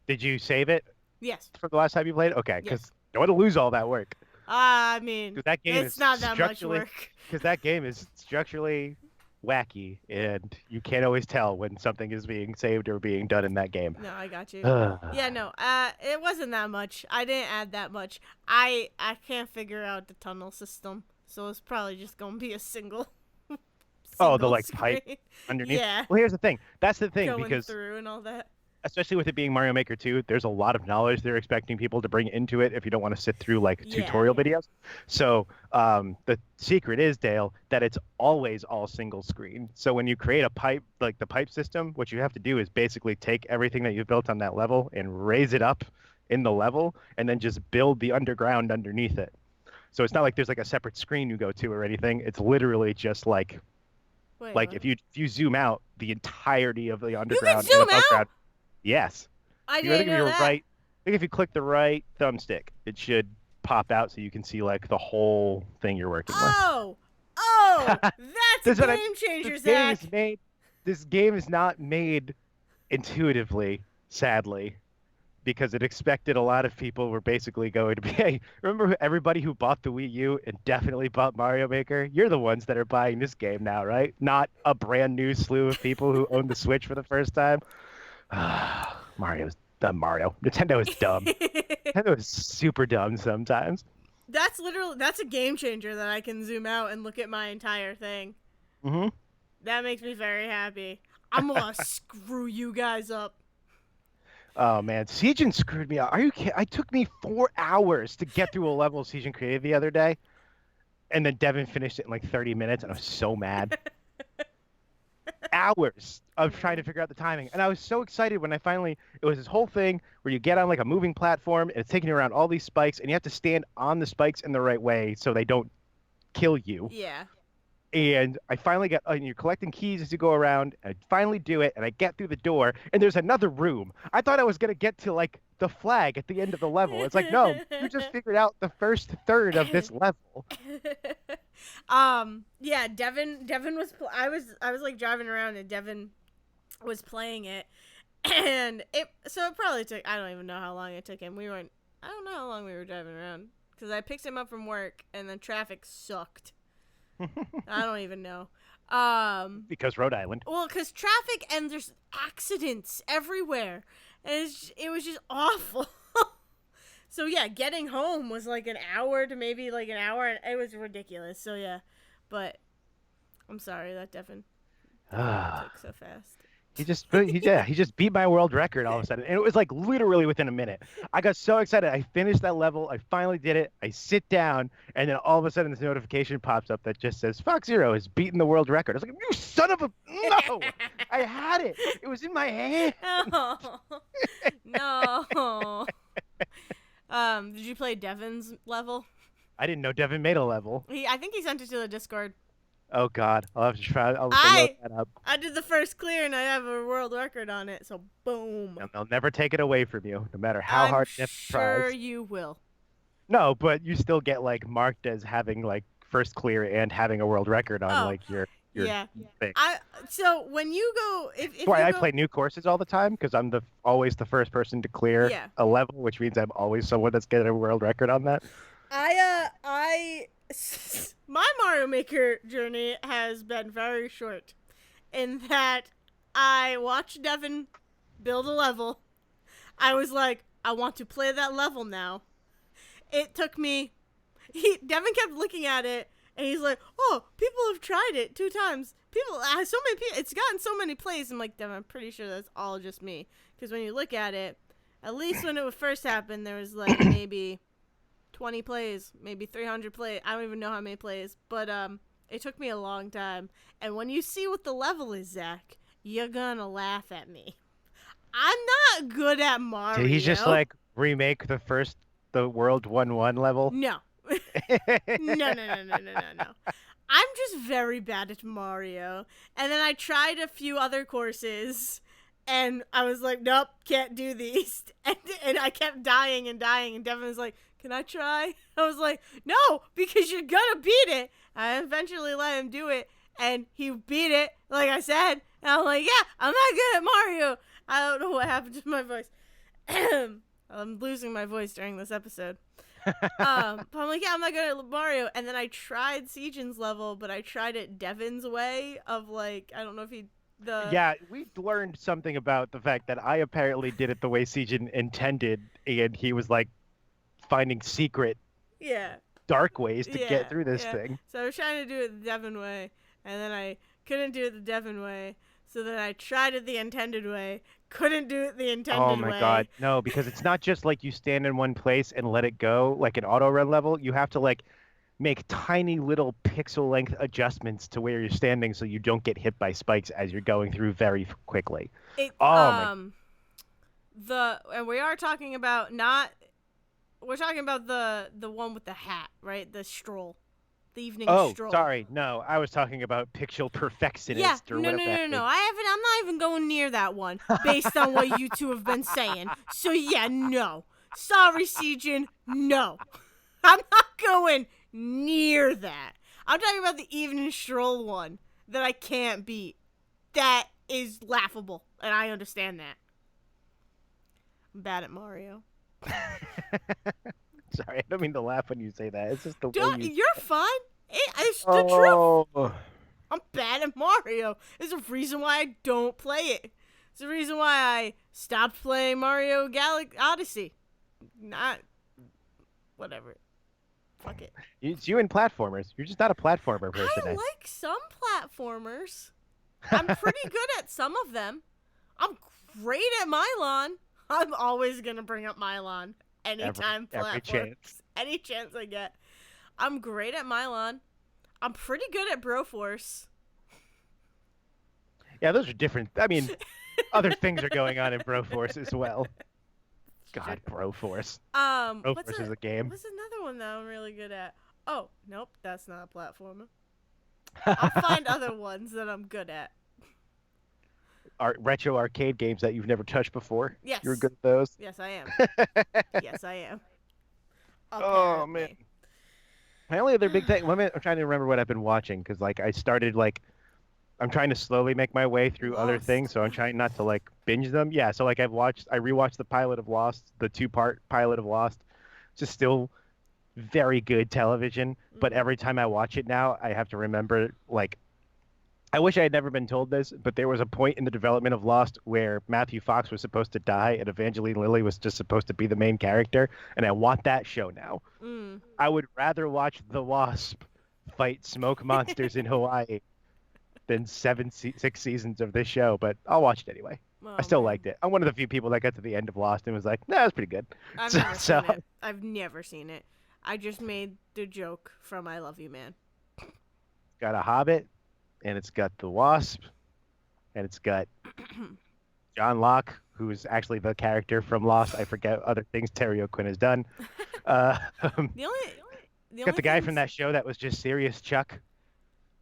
Did you save it Yes, from the last time you played? Okay, yes. because don't want to lose all that work. I mean, Because that game it's is not that much structurally work. because that game is structurally wacky, and you can't always tell when something is being saved or being done in that game. No, I got you. Ugh. Yeah, no. It wasn't that much. I didn't add that much. I can't figure out the tunnel system, so it's probably just gonna be a single Oh, the single like pipe screen. underneath. Yeah, Well, here's the thing. That's the thing going because through and all that. especially with it being Mario Maker 2, there's a lot of knowledge they're expecting people to bring into it if you don't want to sit through like Yeah, tutorial yeah. videos. So the secret is, Dale, that it's always all single screen. So when you create a pipe, like the pipe system, what you have to do is basically take everything that you've built on that level and raise it up in the level and then just build the underground underneath it. So it's not like there's like a separate screen you go to or anything. It's literally just Wait, like what? if you zoom out the entirety of the You can underground and zoom above out. ground. Yes. I I didn't think if know you're that. right, I think if you click the right thumbstick, it should pop out so you can see like the whole thing you're working with. Oh, oh, that's a That's what I game changer, This game Zach. is made. this game is not made intuitively, sadly, because it expected a lot of people were basically going to be, hey, remember everybody who bought the Wii U and definitely bought Mario Maker? You're the ones that are buying this game now, right? Not a brand new slew of people who own the Switch for the first time. Mario's dumb. Mario. Nintendo is dumb. Nintendo is super dumb sometimes. That's a game changer that I can zoom out and look at my entire thing. Hmm. That makes me very happy. I'm gonna screw you guys up. Oh man, Siegen screwed me up. Are you kidding? I took me 4 hours to get through a level Siegen created the other day, and then Devin finished it in like 30 minutes, and I was so mad. Hours of trying to figure out the timing. And I was so excited when I finally, it was this whole thing where you get on like a moving platform and it's taking you around all these spikes and you have to stand on the spikes in the right way so they don't kill you. Yeah. And I finally got, and you're collecting keys as you go around. And I finally do it and I get through the door and there's another room. I thought I was going to get to like the flag at the end of the level. It's like, no, you just figured out the first third of this level. Yeah, Devin was I was like driving around and Devin was playing it, and it probably took, I don't even know how long it took him. I don't know how long we were driving around because I picked him up from work and then traffic sucked. I don't even know. Because Rhode Island. Well, because traffic and there's accidents everywhere, and it was just awful. So yeah, getting home was like an hour to maybe like an hour, and it was ridiculous. So yeah, but I'm sorry that Devin took so fast. He just beat my world record all of a sudden. And it was like literally within a minute. I got so excited. I finished that level. I finally did it. I sit down and then all of a sudden this notification pops up that just says Fox Zero has beaten the world record. I was like, you son of a no. I had it. It was in my hand. Oh, no. Did you play Devin's level? I didn't know Devin made a level. I think he sent it to the Discord. Oh God. I'll have to try. I'll have to load that up. I did the first clear and I have a world record on it, so boom. And they'll never take it away from you, no matter how I'm hard you sure try. you will. No, but you still get like marked as having like first clear and having a world record on like your yeah. thing. So when you go, if That's why you I go, play new courses all the time because I'm always the first person to clear Yeah. a level, which means I'm always someone that's getting a world record on that. my Mario Maker journey has been very short, in that I watched Devin build a level. I was like, I want to play that level now. It took me. Devin kept looking at it, and he's like, "Oh, people have tried it 2 times. So many people. It's gotten so many plays." I'm like, Devin, I'm pretty sure that's all just me. Because when you look at it, at least when it first happened, there was like maybe 20 plays, maybe 300 plays. I don't even know how many plays, but it took me a long time. And when you see what the level is, Zach, you're gonna laugh at me. I'm not good at Mario. Did he just like remake the World 1-1 level? No. No. I'm just very bad at Mario. And then I tried a few other courses, and I was like, nope, can't do these. And I kept dying, and Devin was like, can I try? I was like, no, because you're gonna beat it. I eventually let him do it, and he beat it, like I said. And I'm like, yeah, I'm not good at Mario. I don't know what happened to my voice. I'm losing my voice during this episode. But I'm like, yeah, I'm not good at Mario. And then I tried Siegen's level, but I tried it Devin's way of like, I don't know if Yeah, we learned something about the fact that I apparently did it the way Siegen intended, and he was like finding secret dark ways to get through this thing. So I was trying to do it the Devin way, and then I couldn't do it the Devin way. So then I tried it the intended way, couldn't do it the intended way. Oh my God, no, because it's not just like you stand in one place and let it go, like an auto run level. You have to like make tiny little pixel length adjustments to where you're standing so you don't get hit by spikes as you're going through very quickly. And we are talking about we're talking about the one with the hat, right? The stroll. The evening stroll. Oh, sorry. No, I was talking about Pixel Perfectionist or whatever. No. I'm not even going near that one based on what you two have been saying. So yeah, no. Sorry, Siegen. No. I'm not going near that. I'm talking about the evening stroll one that I can't beat. That is laughable, and I understand that. I'm bad at Mario. Sorry, I don't mean to laugh when you say that. It's just the way Don't, you. you're fine. It's the truth. Oh, I'm bad at Mario. There's a reason why I don't play it. It's the reason why I stopped playing Mario Odyssey. Not whatever. Fuck it. it's you and platformers. You're just not a platformer I person. like some platformers. I'm pretty good at some of them. I'm great at Mylon. I'm always gonna bring up Mylon anytime Every platforms. chance. Any chance I get. I'm great at Mylon. I'm pretty good at Broforce. Yeah, those are different. I mean, other things are going on in Broforce as well. God, Broforce. Broforce is a game. what's another one that I'm really good at? Oh, nope, that's not a platformer. I'll find other ones that I'm good at. Retro arcade games that you've never touched before. Yes. You're good at those. Yes, I am. Yes, I am. Oh man. Apparently. My only other big thing. I'm trying to remember what I've been watching because like I started like I'm trying to slowly make my way through other things, Lost. so I'm trying not to like binge them. Yeah, so like I rewatched the pilot of Lost, the two-part pilot of Lost. Just still very good television, but Mm-hmm. every time I watch it now, I have to remember like I wish I had never been told this, but there was a point in the development of Lost where Matthew Fox was supposed to die and Evangeline Lilly was just supposed to be the main character, and I want that show now. Mm. I would rather watch The Wasp fight smoke monsters in Hawaii than 6 seasons of this show, but I'll watch it anyway. I Oh still man, liked it. I'm one of the few people that got to the end of Lost and was like, "Nah, that's pretty good." I've So, never so seen it. I've never seen it. I just made the joke from "I Love You, Man." got a Hobbit, and it's got the Wasp, and it's got John Locke, who's actually the character from Lost. I forget other things Terry O'Quinn has done. Uh, the only, the got only the guy from things. that show that was just Serious Chuck,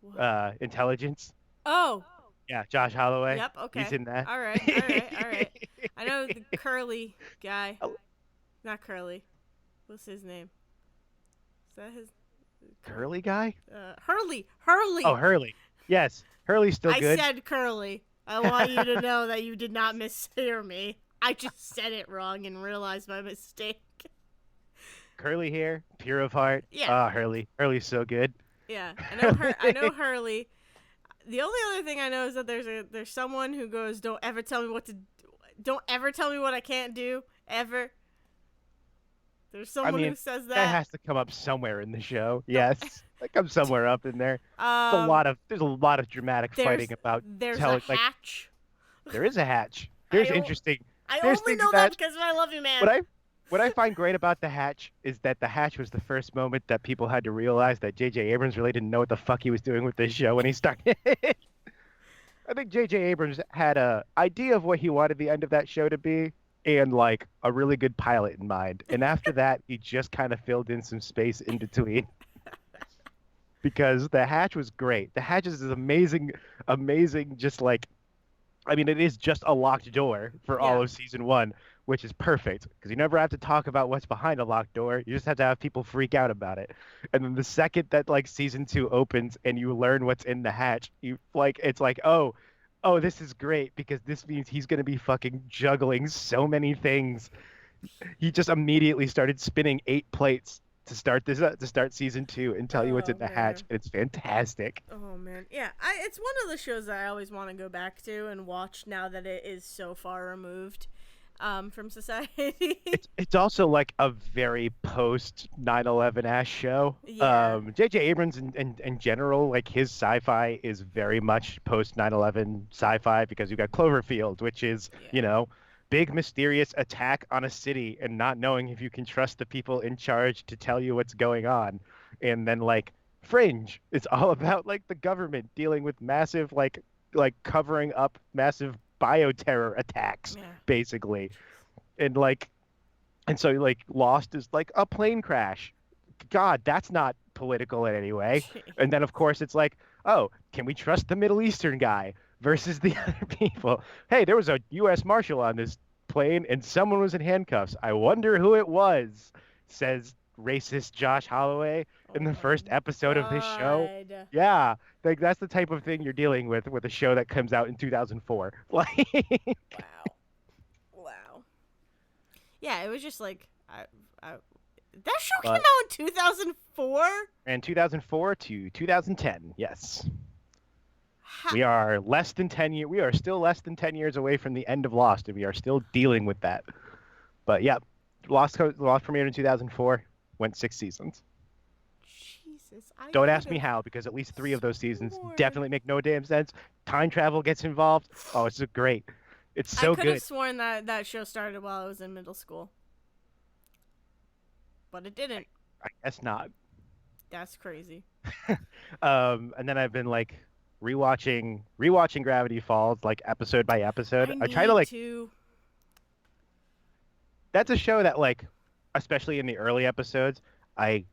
What? Intelligence. Oh, Yeah, Josh Holloway. yep. He's Okay. in that. All right. All right. All right. I know the curly guy. Not curly. What's his name? Is that his? Curly guy? Hurley. Oh, Hurley. Hurley. Yes, Hurley's still I good. said curly. I want you to know that you did not mishear me. I just said it wrong and realized my mistake. Curly hair, pure of heart. Yeah. Ah, Hurley. Hurley's so good. Yeah. I know her. I know Hurley. The only other thing I know is that there's someone who goes, don't ever tell me what I can't do ever. There's I someone mean, who says that that. has to come up somewhere in the show. Don't. Yes, that comes somewhere up in there. Um. There's a lot of dramatic There's fighting about there's a telling like hatch. there is a hatch. I There's interesting. I There's only things know that that because of I Love You, what Man. I find great about the hatch is that the hatch was the first moment that people had to realize that J.J. Abrams really didn't know what the fuck he was doing with this show when he started. I think J.J. Abrams had a idea of what he wanted the end of that show to be and like a really good pilot in mind. And after that, he just kind of filled in some space in between because the hatch was great. The hatch is amazing, amazing, just like I mean, it is just a locked door for all Yeah. of season one, which is perfect because you never have to talk about what's behind a locked door. You just have to have people freak out about it. And then the second that like season two opens and you learn what's in the hatch, you like it's like, oh, this is great because this means he's gonna be fucking juggling so many things. He just immediately started spinning 8 plates to start season two and tell you what's Oh in the hatch. man. And it's fantastic. Oh man. Yeah. It's one of the shows that I always want to go back to and watch now that it is so far removed, from society. It's also like a very post 9/11 ass show. Yeah. J.J. Abrams in general, like his sci-fi is very much post 9/11 sci-fi because you got Cloverfield, which is, Yeah. big mysterious attack on a city and not knowing if you can trust the people in charge to tell you what's going on. And then like Fringe, it's all about like the government dealing with massive like covering up massive bioterror attacks Yeah. basically and like and so like Lost is like a plane crash. God, that's not political in any way. And then of course it's like, oh, can we trust the Middle Eastern guy versus the other people? Hey, there was a U.S. Marshal on this plane and someone was in handcuffs. I wonder who it was, says racist Josh Holloway in Oh the my first episode of this show. god. Yeah, like that's the type of thing you're dealing with a show that comes out in 2004. Like, Wow. Wow. Yeah, it was just like I that show came but out in 2004. and 2004 to 2010, yes. Ha- We are less than 10 years. We are still less than 10 years away from the end of Lost, and we are still dealing with that. But yeah, Lost premiered in 2004, went 6 seasons. Jesus, I Don't could ask me have how, because at least 3 of those seasons sworn. definitely make no damn sense. Time travel gets involved. Oh, it's just great. It's I so could have good. sworn that that show started while I was in middle school, but it I, didn't. I guess not. That's crazy. And then I've been like rewatching Gravity Falls like episode by episode. I I try to need like to. that's a show that like especially in the early episodes, I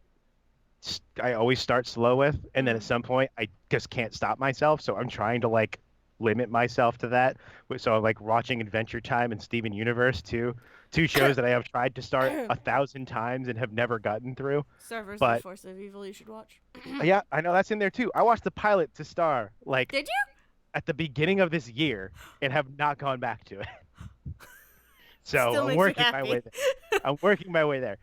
I always start slow with, and then at Mm. some point I just can't stop myself. So I'm trying to like limit myself to that. So I'm like watching Adventure Time and Steven Universe too, two shows that I have tried to start 1,000 times and have never gotten through. Star vs. the But Force of Evil. You should watch. yeah, I know that's in there too. I watched the pilot to Star like Did you? at the beginning of this year and have not gone back to it. So Still I'm makes me working my way happy. there. I'm working my way there.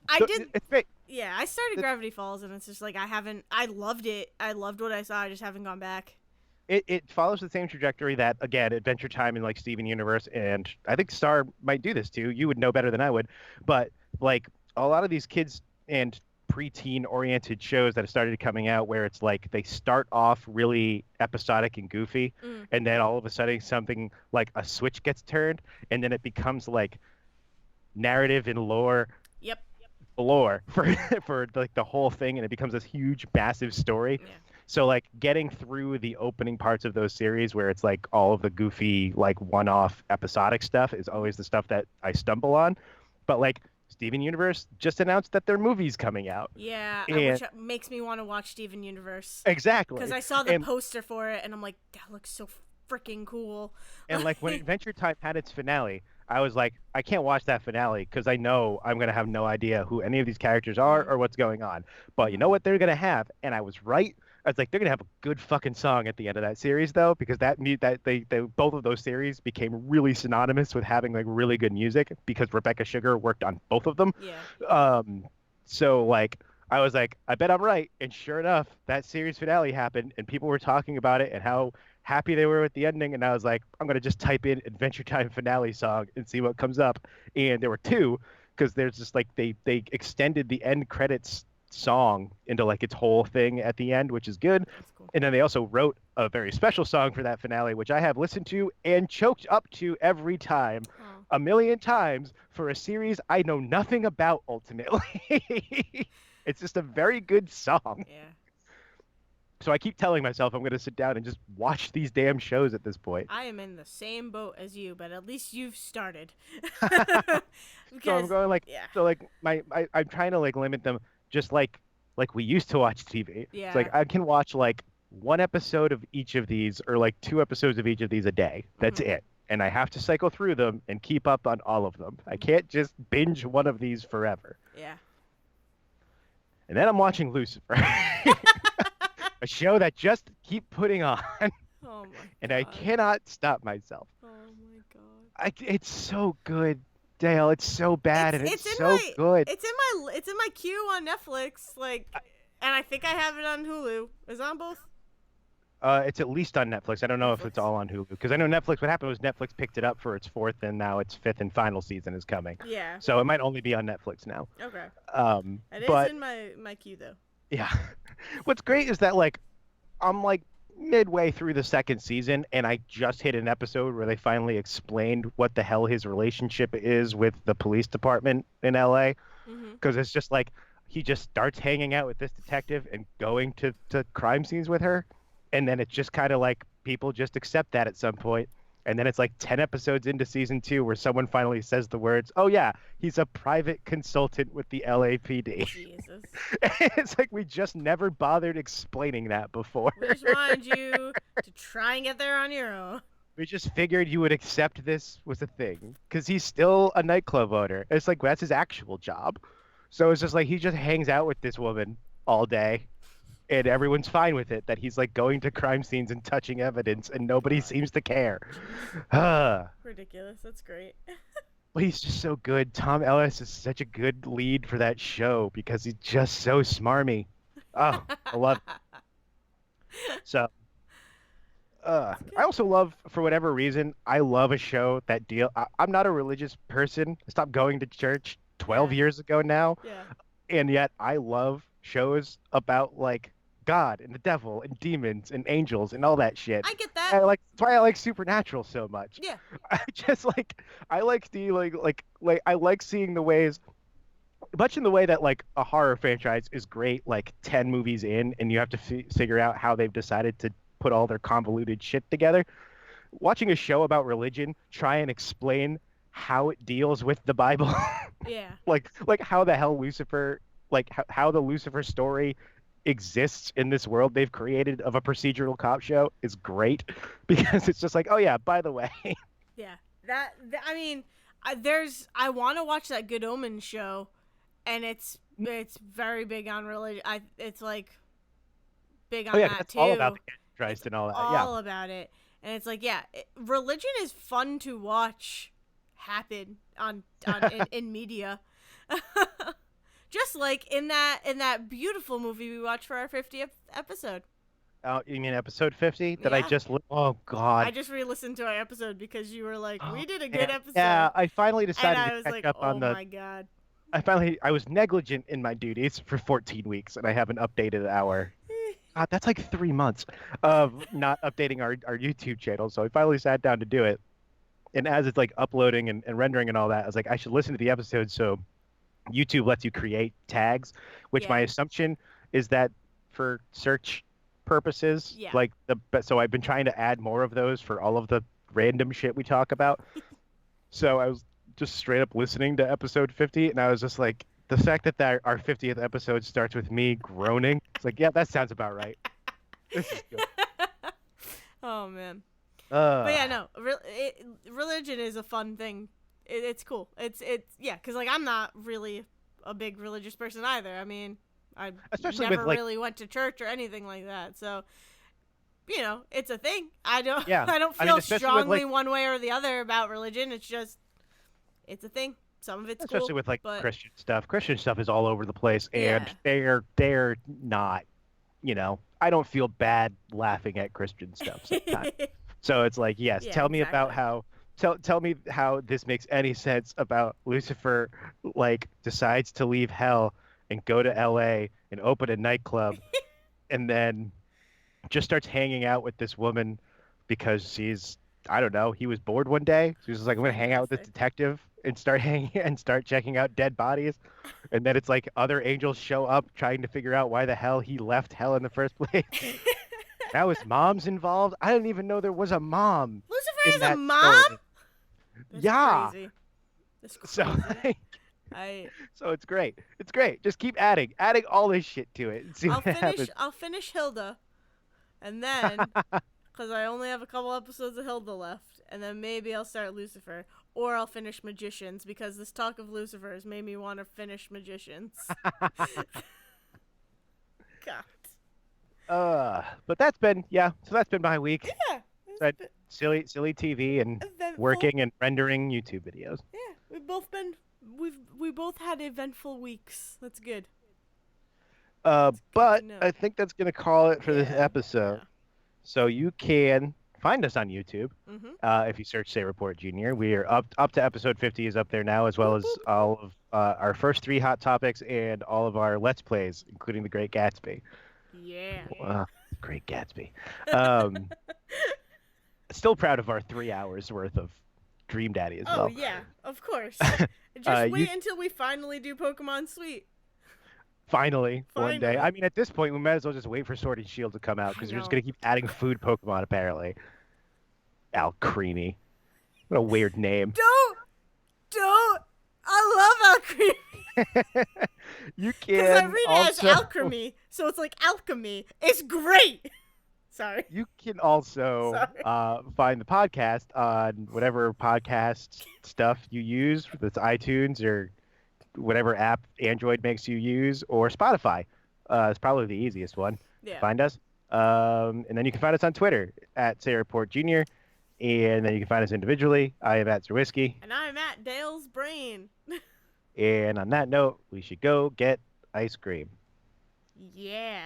I So did. it's great. Yeah, I started Gravity Falls, and it's just like I haven't. I loved it. I loved what I saw. I just haven't gone back. It follows the same trajectory that again Adventure Time and like Steven Universe and I think Star might do this too. You would know better than I would, but like a lot of these kids and preteen oriented shows that have started coming out where it's like they start off really episodic and goofy Mm. and then all of a sudden something like a switch gets turned and then it becomes like narrative and Yep. lore for for like the whole thing and it becomes this huge massive story. Yeah. So like getting through the opening parts of those series where it's like all of the goofy like one-off episodic stuff is always the stuff that I stumble on. But like Steven Universe just announced that their movie's coming out. Yeah, And which makes me want to watch Steven Universe because exactly. I saw the And poster for it, and I'm like, that looks so freaking cool. and like when Adventure Time had its finale, I was like, I can't watch that finale because I know I'm gonna have no idea who any of these characters are Mm. or what's going on. But you know what they're gonna have, and I was right. I was like, they're gonna have a good fucking song at the end of that series though, because that they both of those series became really synonymous with having like really good music because Rebecca Sugar worked on both of them. Yeah. Um, so like I was like, I bet I'm right. And sure enough, that series finale happened and people were talking about it and how happy they were with the ending. And I was like, I'm gonna just type in Adventure Time finale song and see what comes up. And there were two, because there's just like they extended the end credits song into like its whole thing at the end, which is good. That's cool. And then they also wrote a very special song for that finale, which I have listened to and choked up to every time, Oh. a million times for a series I know nothing about ultimately. It's just a very good song. Yeah. So I keep telling myself I'm going to sit down and just watch these damn shows at this point. I am in the same boat as you, but at least you've started. So I'm Because going like, yeah. so like I'm trying to like limit them just like we used to watch TV. Yeah. It's like I can watch like one episode of each of these or like 2 episodes of each of these a day. That's Mhm. it. And I have to cycle through them and keep up on all of them. I can't just binge one of these forever. Yeah. And then I'm watching Lucifer, a show that just keep putting on, Oh my and I god. cannot stop myself. Oh my god. It's so good, Dale. It's so bad, and it's so good. It's in my queue on Netflix, like, and I think I have it on Hulu. Is it on both? It's at least on Netflix. I don't know if it's Netflix. all on Hulu because I know Netflix. What happened was Netflix picked it up for its fourth, and now its fifth and final season is coming. Yeah. So it might only be on Netflix now. Okay. It is But in my queue though. yeah, what's great is that like I'm like midway through the second season, and I just hit an episode where they finally explained what the hell his relationship is with the police department in LA. Mhm. Because it's just like he just starts hanging out with this detective and going to crime scenes with her, and then it's just kind of like people just accept that at some point. And then it's like 10 episodes into season 2 where someone finally says the words, oh yeah, he's a private consultant with the LAPD. Jesus. It's like we just never bothered explaining that before. We just wanted you to try and get there on your own. We just figured you would accept this was a thing because he's still a nightclub owner. It's like that's his actual job. So it's just like he just hangs out with this woman all day, and everyone's fine with it. That he's like going to crime scenes and touching evidence, and nobody God, seems to care. jeez, But ridiculous. That's great. he's just so good. Tom Ellis is such a good lead for that show because he's just so smarmy. Oh, I love it. So. That's I good. also love, for whatever reason, I love a show that I'm not a religious person. I stopped going to church 12 Yeah, years ago now, yeah. and yet I love shows about like God and the devil and demons and angels and all that shit. I get that. That's why I like Supernatural so much. Yeah, I just I like the I like seeing the ways, much in the way that like a horror franchise is great like 10 movies in, and you have to figure out how they've decided to put all their convoluted shit together. Watching a show about religion try and explain how it deals with the Bible, yeah, like how the hell Lucifer, like how the Lucifer story exists in this world they've created of a procedural cop show is great because it's just like, oh yeah, by the way. yeah. I mean, I want to watch that Good Omens show, and it's very big on religion. It's like big Oh on yeah, that that's all about too. the It's Antichrist and all that. Yeah. all about it, and it's like, yeah, religion is fun to watch happen in media. Just like in that beautiful movie we watched for our 50th episode. You mean episode 50 that I Yeah. just oh I God. just re-listened to our episode because you were like, Oh "We did a good man. Yeah, episode," I finally and decided to I was catch like, up "Oh on the my god." I was negligent in my duties for 14 weeks and I haven't updated our God, that's like 3 months of not updating our YouTube channel. So I finally sat down to do it. And as it's like uploading and rendering and all that, I was like, I should listen to the episode. So YouTube lets you create tags, which my Yeah. assumption is that for search purposes, Yeah. like so I've been trying to add more of those for all of the random shit we talk about. So I was just straight up listening to episode 50, and I was just like, the fact that our 50th episode starts with me groaning, it's like, yeah, that sounds about right. This is good. Oh man. But Uh, yeah, no. Religion is a fun thing. It's cool. It's yeah, cuz like I'm not really a big religious person either. I mean, I especially with never like, really went to church or anything like that. So, it's a thing. I don't yeah, I don't I mean, feel strongly one way or the other about religion. It's just it's a thing. Some of it's especially cool, with like but Christian stuff. Christian stuff is all over the place, and yeah. they're not. I don't feel bad laughing at Christian stuff sometimes. So it's like, yes, Yeah, tell me about exactly. how tell me how this makes any sense about Lucifer like decides to leave hell and go to LA and open a nightclub and then just starts hanging out with this woman because I don't know, he was bored one day. So he's just like, I'm gonna hang out with this Fantastic. detective and start hanging and start checking out dead bodies. And then it's like other angels show up trying to figure out why the hell he left hell in the first place. Now his mom's involved. I didn't even know there was a mom Lucifer in is a that mom? story. That's Yeah. crazy. That's So crazy. I so it's great. It's great. Just keep adding all this shit to it and see what happens. I'll finish Hilda, and then because I only have a couple episodes of Hilda left, and then maybe I'll start Lucifer, or I'll finish Magicians because this talk of Lucifer has made me want to finish Magicians. God. But that's been yeah. So that's been my week. Yeah, So silly TV and eventful. working and rendering YouTube videos. Yeah, we both had eventful weeks. That's good. It's good to But know. I think that's gonna call it for this Yeah, episode. yeah. So you can find us on YouTube. Mhm. If you search Say Report Junior, we are up to episode 50 is up there now, as well Boop as boop. all of our first three hot topics and all of our Let's Plays, including The Great Gatsby. Yeah. Great Gatsby. Um, Still proud of our 3 hours worth of Dream Daddy as Oh well. yeah, of course. Just You wait until we finally do Pokemon Sweet. finally one day. Finally. I mean, at this point, we might as well just wait for Sword and Shield to come out I because you're just know. gonna keep adding food Pokemon apparently. Al Creamy. What a weird name. Don't. I love alchemy You because I can read it as also alchemy, so it's like alchemy. It's great. Sorry. you can also Sorry. find the podcast on whatever podcast stuff you use, whether it's iTunes or whatever app Android makes you use, or Spotify. It's probably the easiest one to Yeah. find us. And then you can find us on Twitter at sayreportjr, and then you can find us individually. I am at Zerwisky. And I'm at Dale's brain. And on that note, we should go get ice cream. Yeah.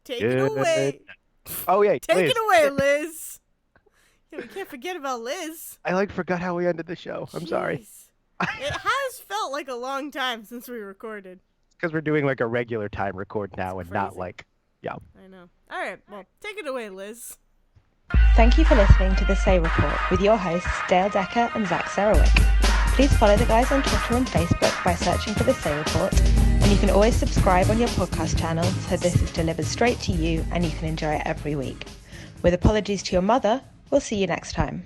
Take it Good. away. Oh yeah, Take it Liz. away, Liz. Yeah, we can't forget about Liz. I forgot how we ended the show. I'm sorry. Jeez. It has felt like a long time since we recorded. Because we're doing like a regular time record It's now and not crazy. like, yeah. I know. All right, well, take it away, Liz. Thank you for listening to The Say Report with your hosts Dale Decker and Zach Sarowick. Please follow the guys on Twitter and Facebook by searching for The Say Report, and you can always subscribe on your podcast channel so this is delivered straight to you and you can enjoy it every week. With apologies to your mother, we'll see you next time.